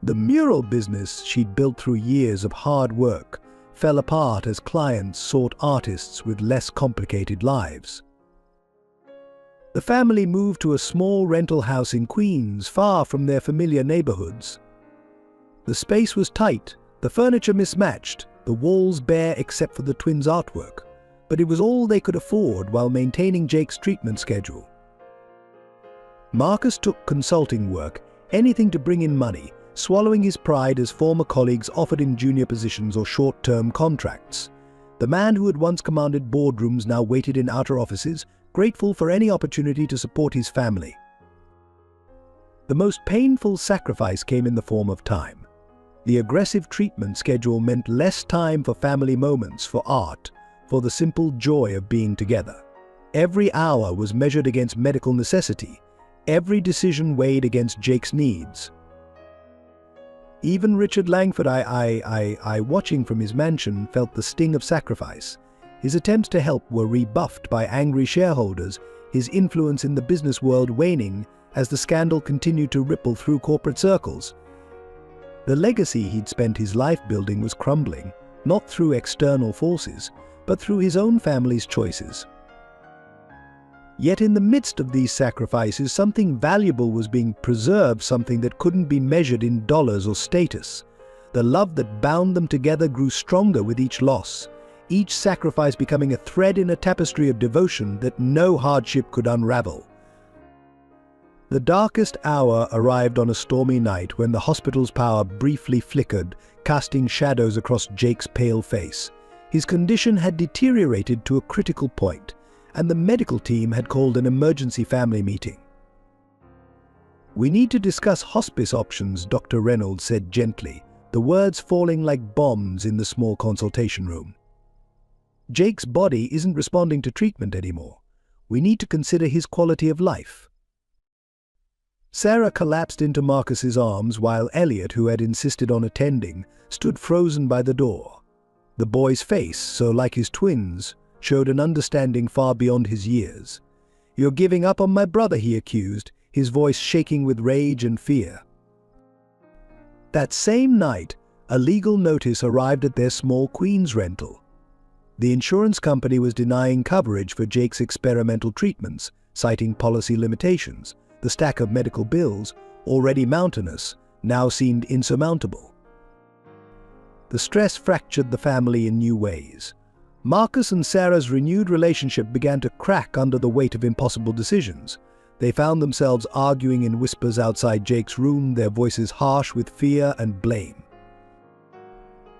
The mural business she'd built through years of hard work fell apart as clients sought artists with less complicated lives. The family moved to a small rental house in Queens, far from their familiar neighborhoods. The space was tight, the furniture mismatched, the walls bare except for the twins' artwork, but it was all they could afford while maintaining Jake's treatment schedule. Marcus took consulting work, anything to bring in money, swallowing his pride as former colleagues offered him junior positions or short-term contracts. The man who had once commanded boardrooms now waited in outer offices, grateful for any opportunity to support his family. The most painful sacrifice came in the form of time. The aggressive treatment schedule meant less time for family moments, for art, for the simple joy of being together. Every hour was measured against medical necessity, every decision weighed against Jake's needs. Even Richard Langford, watching from his mansion, felt the sting of sacrifice. His attempts to help were rebuffed by angry shareholders, his influence in the business world waning as the scandal continued to ripple through corporate circles. The legacy he'd spent his life building was crumbling, not through external forces, but through his own family's choices. Yet in the midst of these sacrifices, something valuable was being preserved, something that couldn't be measured in dollars or status. The love that bound them together grew stronger with each loss, each sacrifice becoming a thread in a tapestry of devotion that no hardship could unravel. The darkest hour arrived on a stormy night when the hospital's power briefly flickered, casting shadows across Jake's pale face. His condition had deteriorated to a critical point, and the medical team had called an emergency family meeting. "We need to discuss hospice options," Dr. Reynolds said gently, the words falling like bombs in the small consultation room. "Jake's body isn't responding to treatment anymore. We need to consider his quality of life." Sarah collapsed into Marcus's arms while Elliot, who had insisted on attending, stood frozen by the door. The boy's face, so like his twins, showed an understanding far beyond his years. "You're giving up on my brother," he accused, his voice shaking with rage and fear. That same night, a legal notice arrived at their small Queens rental. The insurance company was denying coverage for Jake's experimental treatments, citing policy limitations. The stack of medical bills, already mountainous, now seemed insurmountable. The stress fractured the family in new ways. Marcus and Sarah's renewed relationship began to crack under the weight of impossible decisions. They found themselves arguing in whispers outside Jake's room, their voices harsh with fear and blame.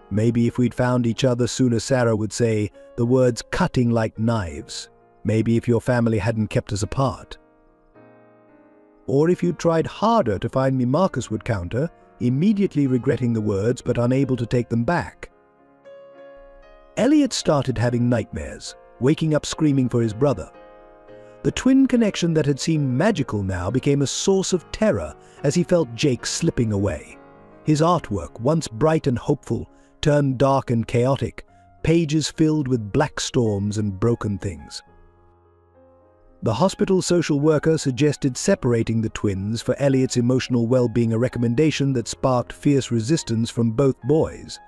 Maybe if we'd found each other sooner, Sarah would say, the words cutting like knives. Maybe if your family hadn't kept us apart. Or if you'd tried harder to find me, Marcus would counter, immediately regretting the words but unable to take them back. Elliot started having nightmares, waking up screaming for his brother. The twin connection that had seemed magical now became a source of terror as he felt Jake slipping away. His artwork, once bright and hopeful, turned dark and chaotic, pages filled with black storms and broken things. The hospital social worker suggested separating the twins for Elliot's emotional well-being, a recommendation that sparked fierce resistance from both boys.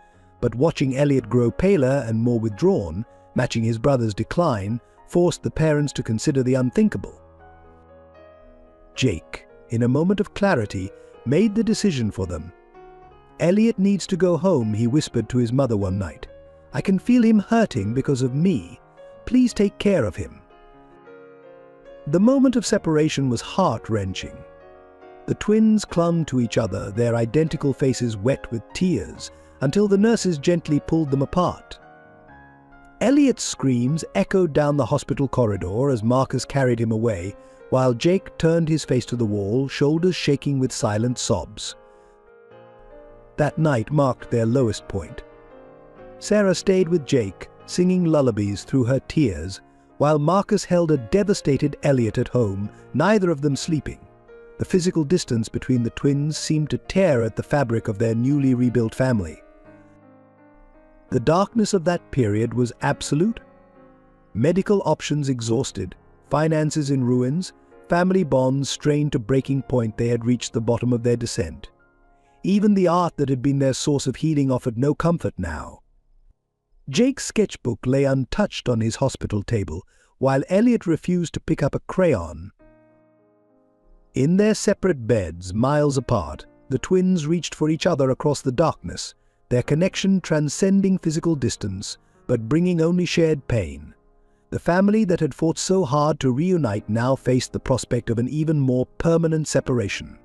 But watching Elliot grow paler and more withdrawn, matching his brother's decline, forced the parents to consider the unthinkable. Jake, in a moment of clarity, made the decision for them. "Elliot needs to go home," he whispered to his mother one night. "I can feel him hurting because of me. Please take care of him." The moment of separation was heart-wrenching. The twins clung to each other, their identical faces wet with tears, until the nurses gently pulled them apart. Elliot's screams echoed down the hospital corridor as Marcus carried him away, while Jake turned his face to the wall, shoulders shaking with silent sobs. That night marked their lowest point. Sarah stayed with Jake, singing lullabies through her tears, while Marcus held a devastated Elliot at home, neither of them sleeping. The physical distance between the twins seemed to tear at the fabric of their newly rebuilt family. The darkness of that period was absolute. Medical options exhausted, finances in ruins, family bonds strained to breaking point. They had reached the bottom of their descent. Even the art that had been their source of healing offered no comfort now. Jake's sketchbook lay untouched on his hospital table, while Elliot refused to pick up a crayon. In their separate beds, miles apart, the twins reached for each other across the darkness, their connection transcending physical distance, but bringing only shared pain. The family that had fought so hard to reunite now faced the prospect of an even more permanent separation.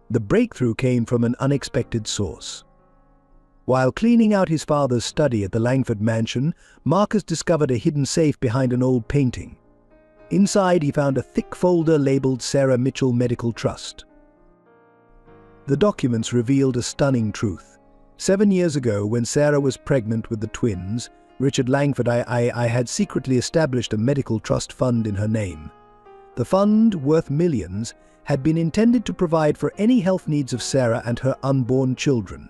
The breakthrough came from an unexpected source. While cleaning out his father's study at the Langford mansion, Marcus discovered a hidden safe behind an old painting. Inside, he found a thick folder labeled Sarah Mitchell Medical Trust. The documents revealed a stunning truth. 7 years ago, when Sarah was pregnant with the twins, Richard Langford, I had secretly established a medical trust fund in her name. The fund, worth millions, had been intended to provide for any health needs of Sarah and her unborn children.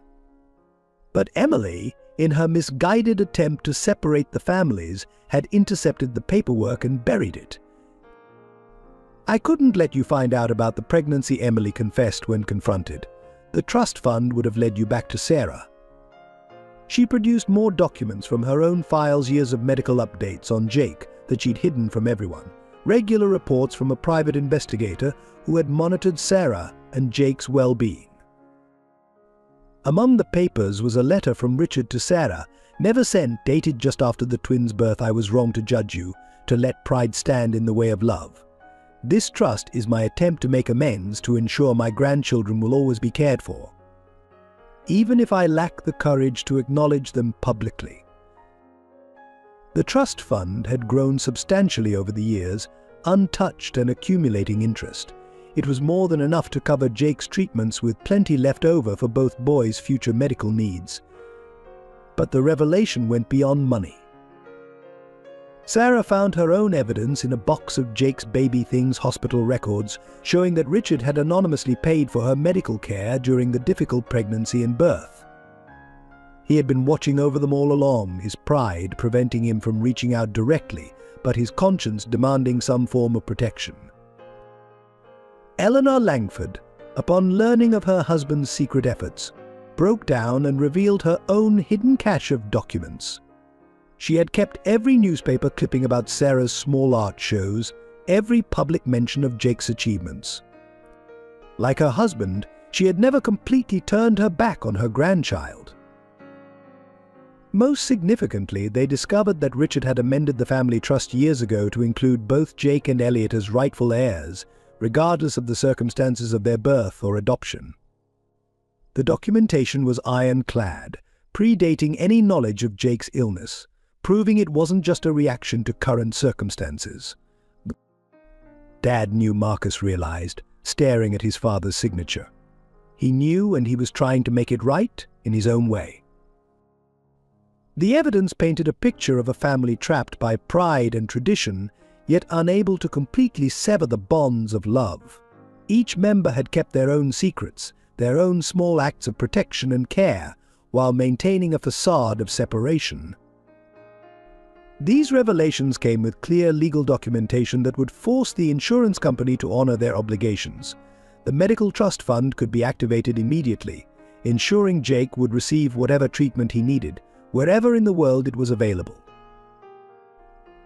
But Emily, in her misguided attempt to separate the families, had intercepted the paperwork and buried it. "I couldn't let you find out about the pregnancy," Emily confessed when confronted. "The trust fund would have led you back to Sarah." She produced more documents from her own files, years of medical updates on Jake that she'd hidden from everyone, regular reports from a private investigator who had monitored Sarah and Jake's well-being. Among the papers was a letter from Richard to Sarah, never sent, dated just after the twins' birth. "I was wrong to judge you, to let pride stand in the way of love. This trust is my attempt to make amends, to ensure my grandchildren will always be cared for, even if I lack the courage to acknowledge them publicly." The trust fund had grown substantially over the years, untouched and accumulating interest. It was more than enough to cover Jake's treatments, with plenty left over for both boys' future medical needs. But the revelation went beyond money. Sarah found her own evidence in a box of Jake's baby things hospital records, showing that Richard had anonymously paid for her medical care during the difficult pregnancy and birth. He had been watching over them all along, his pride preventing him from reaching out directly, but his conscience demanding some form of protection. Eleanor Langford, upon learning of her husband's secret efforts, broke down and revealed her own hidden cache of documents. She had kept every newspaper clipping about Sarah's small art shows, every public mention of Jake's achievements. Like her husband, She had never completely turned her back on her grandchild. Most significantly, they discovered that Richard had amended the family trust years ago to include both Jake and Elliot as rightful heirs, regardless of the circumstances of their birth or adoption. The documentation was ironclad, predating any knowledge of Jake's illness, proving it wasn't just a reaction to current circumstances. Dad knew, Marcus realized, staring at his father's signature. He knew, and he was trying to make it right in his own way. The evidence painted a picture of a family trapped by pride and tradition, yet unable to completely sever the bonds of love. Each member had kept their own secrets, their own small acts of protection and care, while maintaining a facade of separation. These revelations came with clear legal documentation that would force the insurance company to honor their obligations. The medical trust fund could be activated immediately, ensuring Jake would receive whatever treatment he needed, wherever in the world it was available.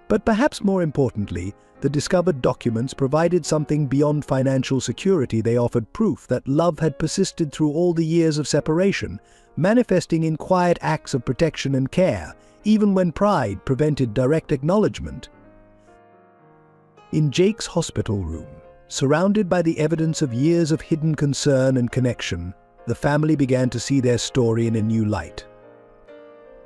But perhaps more importantly, the discovered documents provided something beyond financial security. They offered proof that love had persisted through all the years of separation, manifesting in quiet acts of protection and care, even when pride prevented direct acknowledgement. In Jake's hospital room, surrounded by the evidence of years of hidden concern and connection, the family began to see their story in a new light.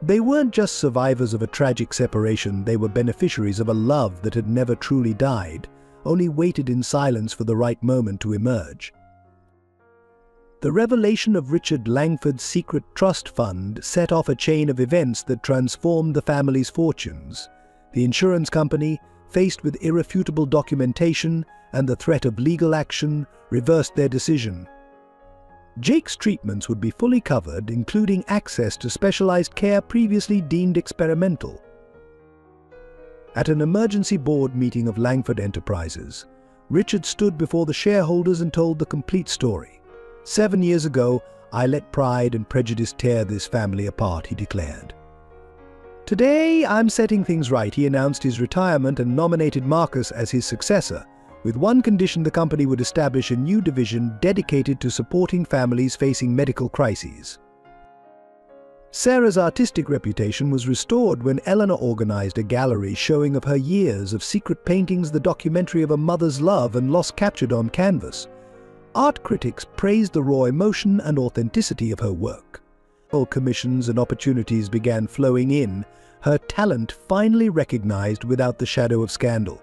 They weren't just survivors of a tragic separation, they were beneficiaries of a love that had never truly died, only waited in silence for the right moment to emerge. The revelation of Richard Langford's secret trust fund set off a chain of events that transformed the family's fortunes. The insurance company, faced with irrefutable documentation and the threat of legal action, reversed their decision. Jake's treatments would be fully covered, including access to specialized care previously deemed experimental. At an emergency board meeting of Langford Enterprises, Richard stood before the shareholders and told the complete story. 7 years ago, I let pride and prejudice tear this family apart, he declared. Today, I'm setting things right. He announced his retirement and nominated Marcus as his successor, with one condition: the company would establish a new division dedicated to supporting families facing medical crises. Sarah's artistic reputation was restored when Eleanor organized a gallery showing of her years of secret paintings, the documentary of a mother's love and loss captured on canvas. Art critics praised the raw emotion and authenticity of her work. All commissions and opportunities began flowing in, her talent finally recognized without the shadow of scandal.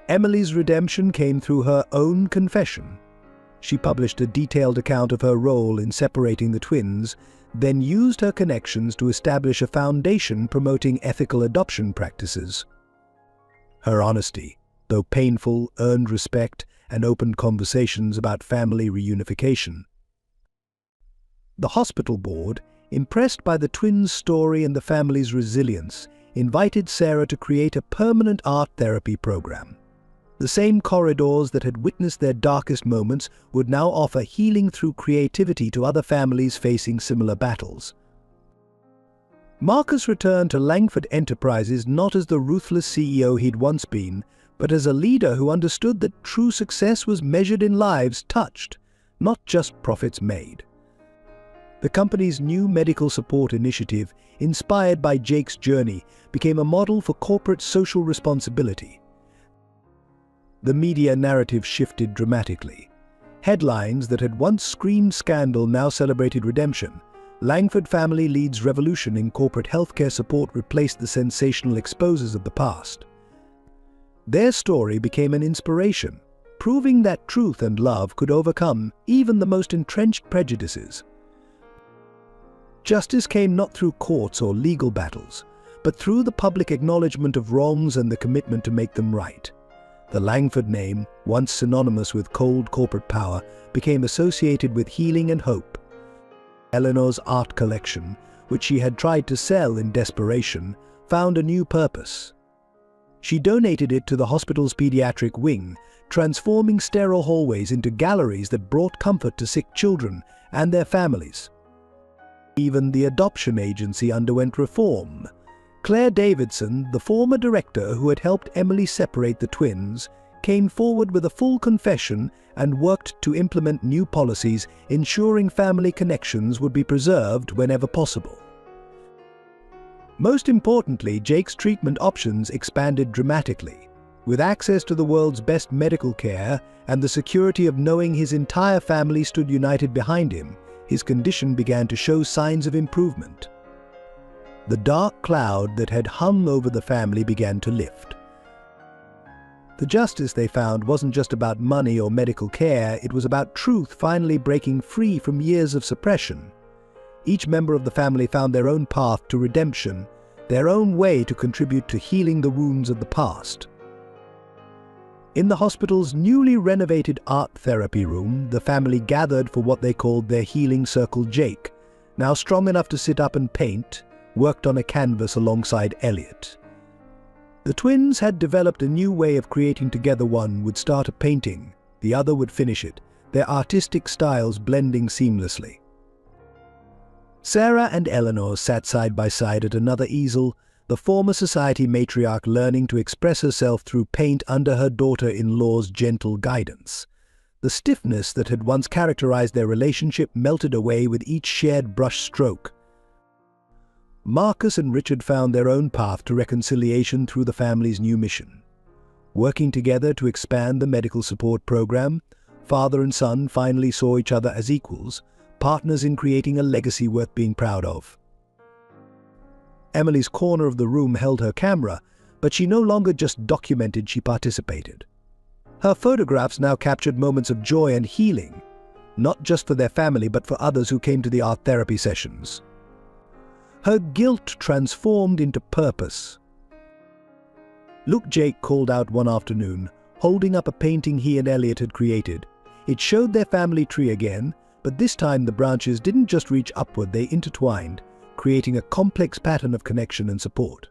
Emily's redemption came through her own confession. She published a detailed account of her role in separating the twins, then used her connections to establish a foundation promoting ethical adoption practices. Her honesty, though painful, earned respect and opened conversations about family reunification. The hospital board, impressed by the twins' story and the family's resilience, invited Sarah to create a permanent art therapy program. The same corridors that had witnessed their darkest moments would now offer healing through creativity to other families facing similar battles. Marcus returned to Langford Enterprises not as the ruthless CEO he'd once been, but as a leader who understood that true success was measured in lives touched, not just profits made. The company's new medical support initiative, inspired by Jake's journey, became a model for corporate social responsibility. The media narrative shifted dramatically. Headlines that had once screamed scandal now celebrated redemption. Langford family leads revolution in corporate healthcare support replaced the sensational exposes of the past. Their story became an inspiration, proving that truth and love could overcome even the most entrenched prejudices. Justice came not through courts or legal battles, but through the public acknowledgement of wrongs and the commitment to make them right. The Langford name, once synonymous with cold corporate power, became associated with healing and hope. Eleanor's art collection, which she had tried to sell in desperation, found a new purpose. She donated it to the hospital's pediatric wing, transforming sterile hallways into galleries that brought comfort to sick children and their families. Even the adoption agency underwent reform. Claire Davidson, the former director who had helped Emily separate the twins, came forward with a full confession and worked to implement new policies, ensuring family connections would be preserved whenever possible. Most importantly, Jake's treatment options expanded dramatically. With access to the world's best medical care and the security of knowing his entire family stood united behind him, his condition began to show signs of improvement. The dark cloud that had hung over the family began to lift. The justice they found wasn't just about money or medical care, it was about truth finally breaking free from years of suppression. Each member of the family found their own path to redemption, their own way to contribute to healing the wounds of the past. In the hospital's newly renovated art therapy room, the family gathered for what they called their healing circle. Jake, now strong enough to sit up and paint, worked on a canvas alongside Elliot. The twins had developed a new way of creating together. One would start a painting, the other would finish it, their artistic styles blending seamlessly. Sarah and Eleanor sat side by side at another easel, the former society matriarch learning to express herself through paint under her daughter-in-law's gentle guidance. The stiffness that had once characterized their relationship melted away with each shared brush stroke. Marcus and Richard found their own path to reconciliation through the family's new mission. Working together to expand the medical support program, father and son finally saw each other as equals, partners in creating a legacy worth being proud of. Emily's corner of the room held her camera, but she no longer just documented, she participated. Her photographs now captured moments of joy and healing, not just for their family but for others who came to the art therapy sessions. Her guilt transformed into purpose. "Look," Jake called out one afternoon, holding up a painting he and Elliot had created. It showed their family tree again, but this time the branches didn't just reach upward, they intertwined, creating a complex pattern of connection and support.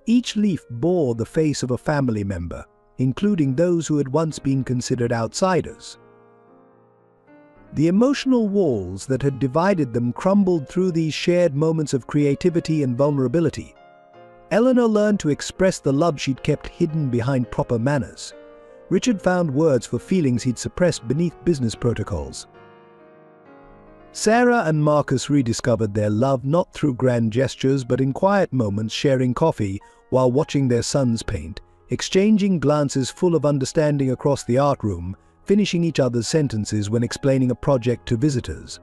Each leaf bore the face of a family member, including those who had once been considered outsiders. The emotional walls that had divided them crumbled through these shared moments of creativity and vulnerability. Eleanor learned to express the love she'd kept hidden behind proper manners. Richard found words for feelings he'd suppressed beneath business protocols. Sarah and Marcus rediscovered their love not through grand gestures but in quiet moments, sharing coffee while watching their sons paint, exchanging glances full of understanding across the art room, finishing each other's sentences when explaining a project to visitors.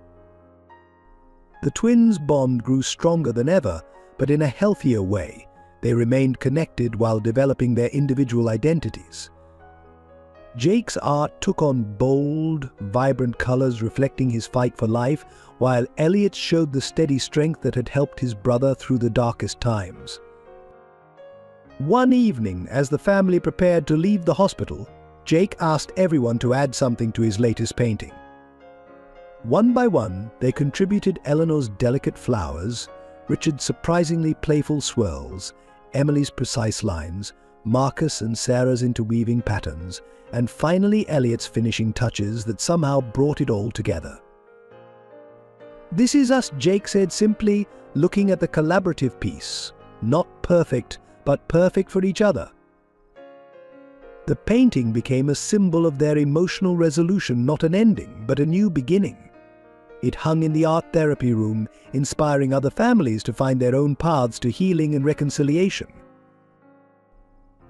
The twins' bond grew stronger than ever, but in a healthier way. They remained connected while developing their individual identities. Jake's art took on bold, vibrant colors reflecting his fight for life, while Elliot showed the steady strength that had helped his brother through the darkest times. One evening, as the family prepared to leave the hospital, Jake asked everyone to add something to his latest painting. One by one, they contributed Eleanor's delicate flowers, Richard's surprisingly playful swirls, Emily's precise lines, Marcus and Sarah's interweaving patterns, and finally Elliot's finishing touches that somehow brought it all together. "This is us," Jake said simply, looking at the collaborative piece. Not perfect, but perfect for each other. The painting became a symbol of their emotional resolution, not an ending, but a new beginning. It hung in the art therapy room, inspiring other families to find their own paths to healing and reconciliation.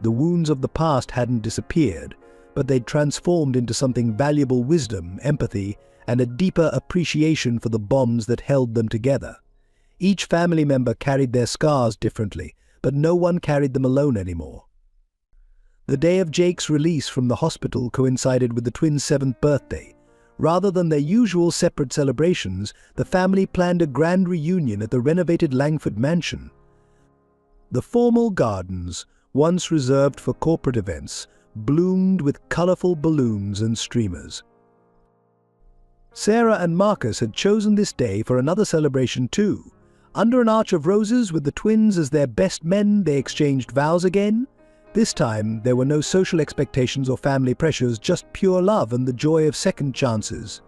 The wounds of the past hadn't disappeared, but they'd transformed into something valuable: wisdom, empathy, and a deeper appreciation for the bonds that held them together. Each family member carried their scars differently, but no one carried them alone anymore. The day of Jake's release from the hospital coincided with the twins' 7th birthday. Rather than their usual separate celebrations, the family planned a grand reunion at the renovated Langford mansion. The formal gardens, once reserved for corporate events, bloomed with colorful balloons and streamers. Sarah and Marcus had chosen this day for another celebration too. Under an arch of roses with the twins as their best men, they exchanged vows again. This time, there were no social expectations or family pressures, just pure love and the joy of second chances.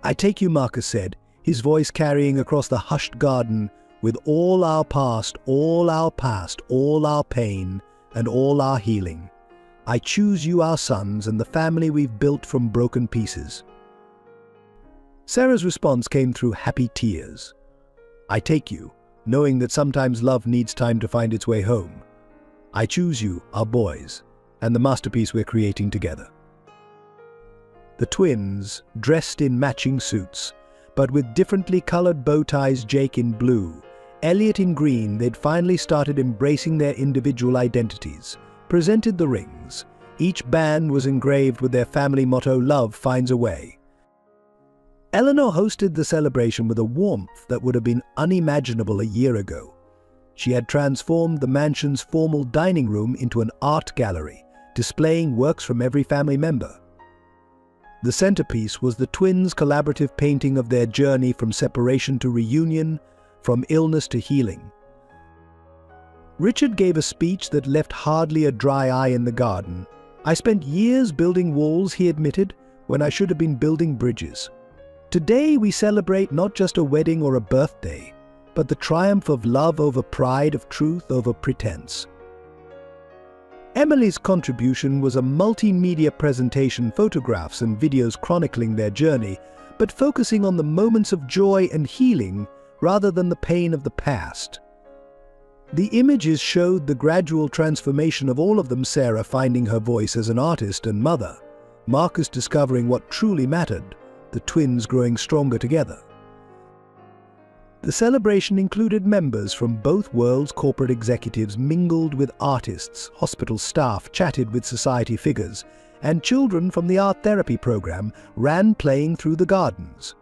"I take you," Marcus said, his voice carrying across the hushed garden, "with all our past, all our past, all our pain, and all our healing. I choose you, our sons, and the family we've built from broken pieces." Sarah's response came through happy tears. "I take you, knowing that sometimes love needs time to find its way home. I choose you, our boys, and the masterpiece we're creating together." The twins, dressed in matching suits, but with differently colored bow ties, Jake in blue, Elliot in green, they'd finally started embracing their individual identities, presented the rings. Each band was engraved with their family motto, "Love finds a way." Eleanor hosted the celebration with a warmth that would have been unimaginable a year ago. She had transformed the mansion's formal dining room into an art gallery, displaying works from every family member. The centerpiece was the twins' collaborative painting of their journey from separation to reunion, from illness to healing. Richard gave a speech that left hardly a dry eye in the garden. "I spent years building walls," he admitted, "when I should have been building bridges. Today we celebrate not just a wedding or a birthday, but the triumph of love over pride, of truth over pretense." Emily's contribution was a multimedia presentation, photographs and videos chronicling their journey, but focusing on the moments of joy and healing rather than the pain of the past. The images showed the gradual transformation of all of them: Sarah finding her voice as an artist and mother, Marcus discovering what truly mattered, the twins growing stronger together. The celebration included members from both worlds. Corporate executives mingled with artists, hospital staff chatted with society figures, and children from the art therapy program ran playing through the gardens.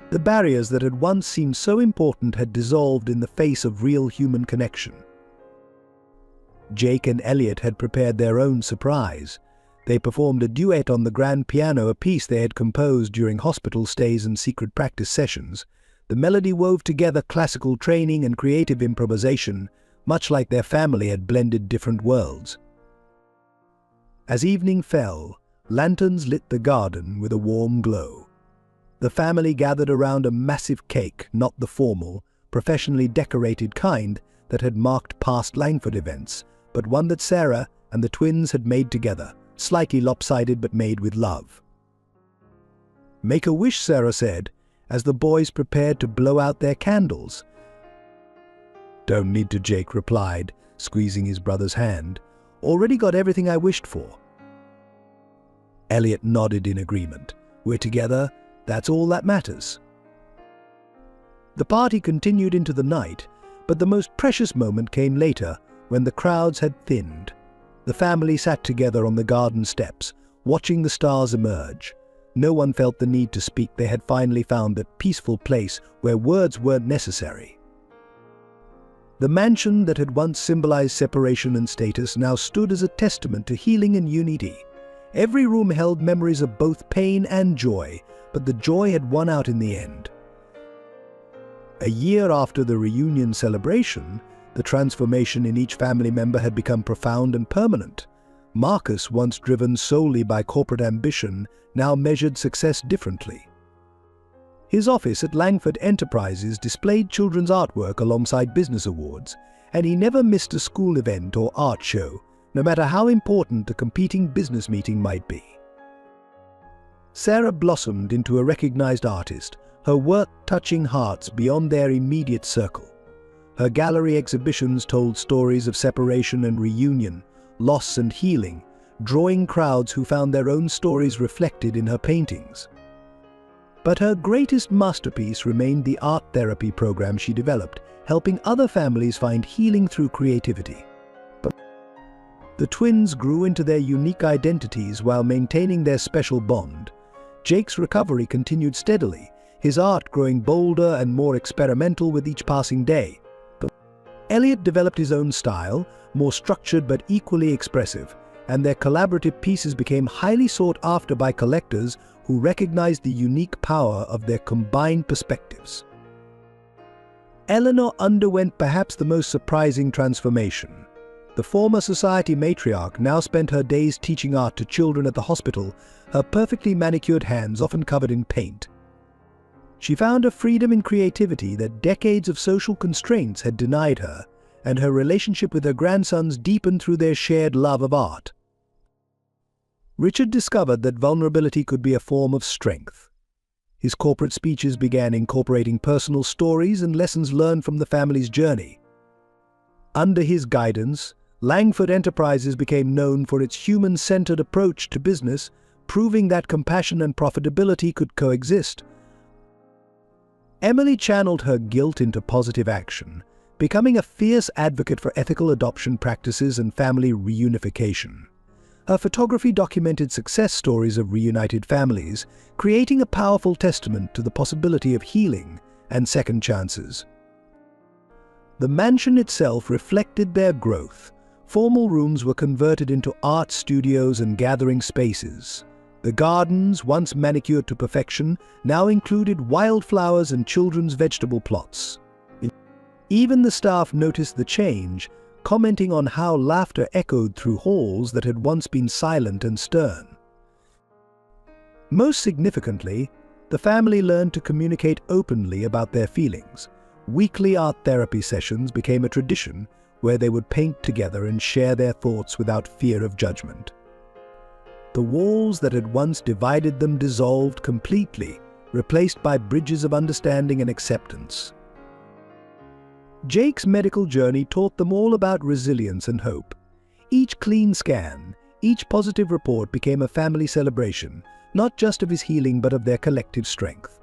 The barriers that had once seemed so important had dissolved in the face of real human connection. Jake and Elliot had prepared their own surprise. They performed a duet on the grand piano, a piece they had composed during hospital stays and secret practice sessions. The melody wove together classical training and creative improvisation, much like their family had blended different worlds. As evening fell, lanterns lit the garden with a warm glow. The family gathered around a massive cake, not the formal, professionally decorated kind that had marked past Langford events, but one that Sarah and the twins had made together, slightly lopsided but made with love. "Make a wish," Sarah said, as the boys prepared to blow out their candles. "Don't need to," Jake replied, squeezing his brother's hand. "Already got everything I wished for." Elliot nodded in agreement. "We're together, that's all that matters." The party continued into the night, but the most precious moment came later, when the crowds had thinned. The family sat together on the garden steps, watching the stars emerge. No one felt the need to speak. They had finally found that peaceful place where words weren't necessary. The mansion that had once symbolized separation and status now stood as a testament to healing and unity. Every room held memories of both pain and joy, but the joy had won out in the end. A year after the reunion celebration, the transformation in each family member had become profound and permanent. Marcus, once driven solely by corporate ambition, now measured success differently. His office at Langford Enterprises displayed children's artwork alongside business awards, and he never missed a school event or art show, no matter how important a competing business meeting might be. Sarah blossomed into a recognized artist, her work touching hearts beyond their immediate circle. Her gallery exhibitions told stories of separation and reunion, loss and healing, drawing crowds who found their own stories reflected in her paintings. But her greatest masterpiece remained the art therapy program she developed, helping other families find healing through creativity. But the twins grew into their unique identities while maintaining their special bond. Jake's recovery continued steadily, his art growing bolder and more experimental with each passing day. But Elliot developed his own style, more structured but equally expressive, and their collaborative pieces became highly sought after by collectors who recognized the unique power of their combined perspectives. Eleanor underwent perhaps the most surprising transformation. The former society matriarch now spent her days teaching art to children at the hospital, her perfectly manicured hands often covered in paint. She found a freedom in creativity that decades of social constraints had denied her, and her relationship with her grandsons deepened through their shared love of art. Richard discovered that vulnerability could be a form of strength. His corporate speeches began incorporating personal stories and lessons learned from the family's journey. Under his guidance, Langford Enterprises became known for its human-centered approach to business, proving that compassion and profitability could coexist. Emily channeled her guilt into positive action, becoming a fierce advocate for ethical adoption practices and family reunification. Her photography documented success stories of reunited families, creating a powerful testament to the possibility of healing and second chances. The mansion itself reflected their growth. Formal rooms were converted into art studios and gathering spaces. The gardens, once manicured to perfection, now included wildflowers and children's vegetable plots. Even the staff noticed the change, commenting on how laughter echoed through halls that had once been silent and stern. Most significantly, the family learned to communicate openly about their feelings. Weekly art therapy sessions became a tradition where they would paint together and share their thoughts without fear of judgment. The walls that had once divided them dissolved completely, replaced by bridges of understanding and acceptance. Jake's medical journey taught them all about resilience and hope. Each clean scan, each positive report became a family celebration, not just of his healing but of their collective strength.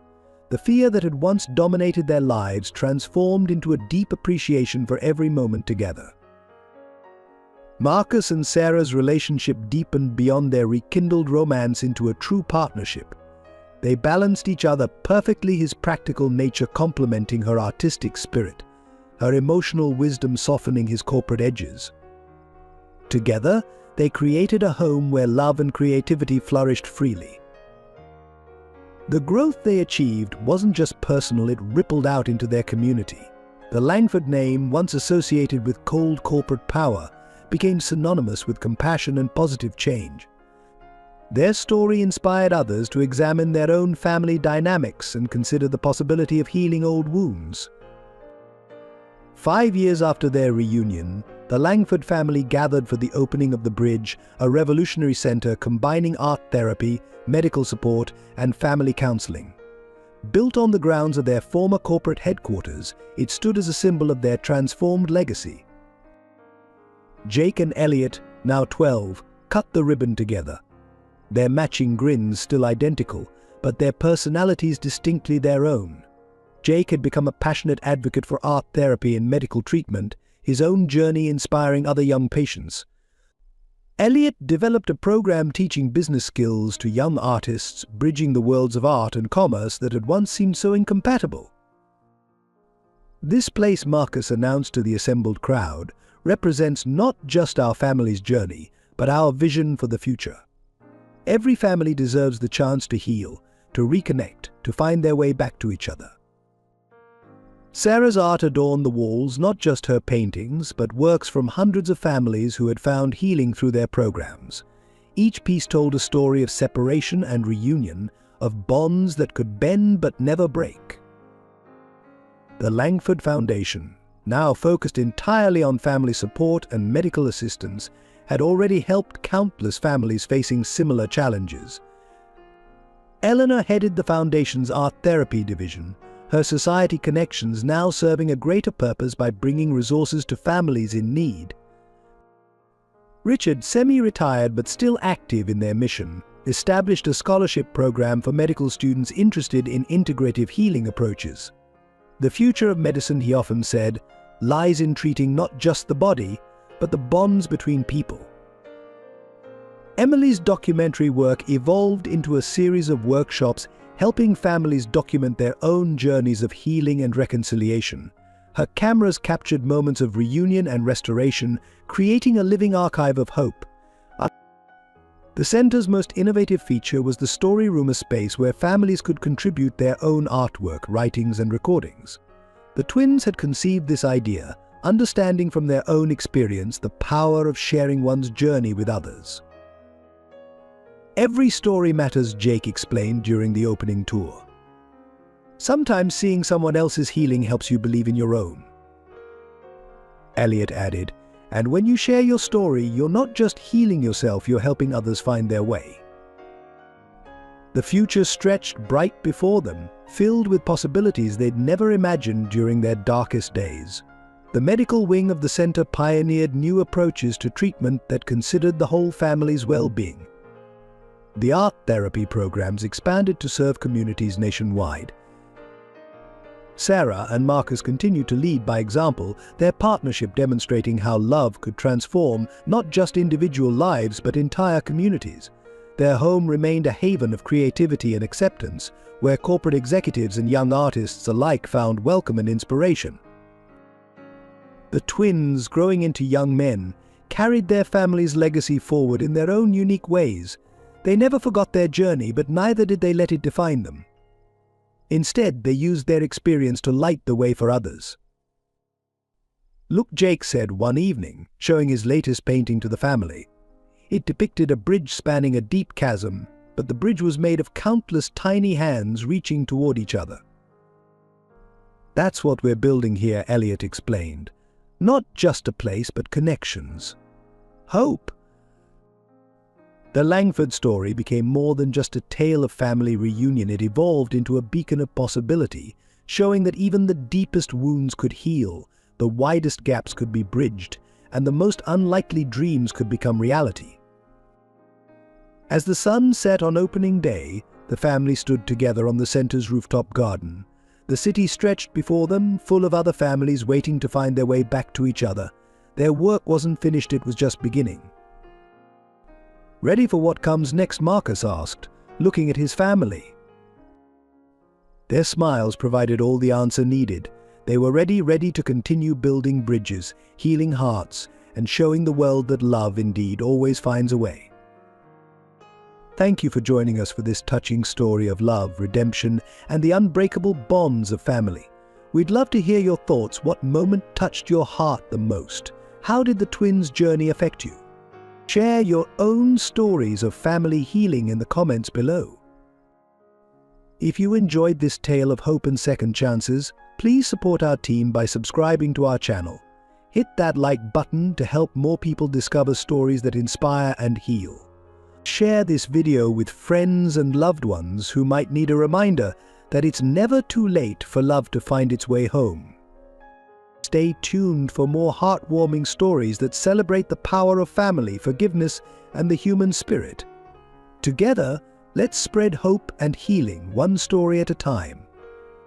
The fear that had once dominated their lives transformed into a deep appreciation for every moment together. Marcus and Sarah's relationship deepened beyond their rekindled romance into a true partnership. They balanced each other perfectly, his practical nature complementing her artistic spirit, her emotional wisdom softening his corporate edges. Together, they created a home where love and creativity flourished freely. The growth they achieved wasn't just personal, it rippled out into their community. The Langford name, once associated with cold corporate power, became synonymous with compassion and positive change. Their story inspired others to examine their own family dynamics and consider the possibility of healing old wounds. 5 years after their reunion, the Langford family gathered for the opening of The Bridge, a revolutionary center combining art therapy, medical support, and family counseling. Built on the grounds of their former corporate headquarters, it stood as a symbol of their transformed legacy. Jake and Elliot, now 12, cut the ribbon together. Their matching grins still identical, but their personalities distinctly their own. Jake had become a passionate advocate for art therapy and medical treatment, his own journey inspiring other young patients. Elliot developed a program teaching business skills to young artists, bridging the worlds of art and commerce that had once seemed so incompatible. This place, Marcus announced to the assembled crowd, represents not just our family's journey, but our vision for the future. Every family deserves the chance to heal, to reconnect, to find their way back to each other. Sarah's art adorned the walls, not just her paintings, but works from hundreds of families who had found healing through their programs. Each piece told a story of separation and reunion, of bonds that could bend but never break. The Langford Foundation, now focused entirely on family support and medical assistance, had already helped countless families facing similar challenges. Eleanor headed the Foundation's art therapy division, her society connections now serving a greater purpose by bringing resources to families in need. Richard, semi-retired but still active in their mission, established a scholarship program for medical students interested in integrative healing approaches. The future of medicine, he often said, lies in treating not just the body, but the bonds between people. Emily's documentary work evolved into a series of workshops helping families document their own journeys of healing and reconciliation. Her cameras captured moments of reunion and restoration, creating a living archive of hope. The center's most innovative feature was the story room, a space where families could contribute their own artwork, writings, and recordings. The twins had conceived this idea, understanding from their own experience the power of sharing one's journey with others. Every story matters, Jake explained during the opening tour. Sometimes seeing someone else's healing helps you believe in your own. Elliot added, And when you share your story, you're not just healing yourself, you're helping others find their way. The future stretched bright before them, filled with possibilities they'd never imagined during their darkest days. The medical wing of the center pioneered new approaches to treatment that considered the whole family's well-being. The art therapy programs expanded to serve communities nationwide. Sarah and Marcus continued to lead by example, their partnership demonstrating how love could transform not just individual lives but entire communities. Their home remained a haven of creativity and acceptance, where corporate executives and young artists alike found welcome and inspiration. The twins, growing into young men, carried their family's legacy forward in their own unique ways. They never forgot their journey, but neither did they let it define them. Instead, they used their experience to light the way for others. Look, Jake said one evening, showing his latest painting to the family. It depicted a bridge spanning a deep chasm, but the bridge was made of countless tiny hands reaching toward each other. That's what we're building here, Elliot explained. Not just a place, but connections. Hope. The Langford story became more than just a tale of family reunion. It evolved into a beacon of possibility, showing that even the deepest wounds could heal, the widest gaps could be bridged, and the most unlikely dreams could become reality. As the sun set on opening day, the family stood together on the center's rooftop garden. The city stretched before them, full of other families waiting to find their way back to each other. Their work wasn't finished, it was just beginning. Ready for what comes next? Marcus asked, looking at his family. Their smiles provided all the answer needed. They were ready to continue building bridges, healing hearts, and showing the world that love indeed always finds a way. Thank you for joining us for this touching story of love, redemption, and the unbreakable bonds of family. We'd love to hear your thoughts. What moment touched your heart the most? How did the twins' journey affect you? Share your own stories of family healing in the comments below. If you enjoyed this tale of hope and second chances, please support our team by subscribing to our channel. Hit that like button to help more people discover stories that inspire and heal. Share this video with friends and loved ones who might need a reminder that it's never too late for love to find its way home. Stay tuned for more heartwarming stories that celebrate the power of family, forgiveness, and the human spirit. Together, let's spread hope and healing one story at a time.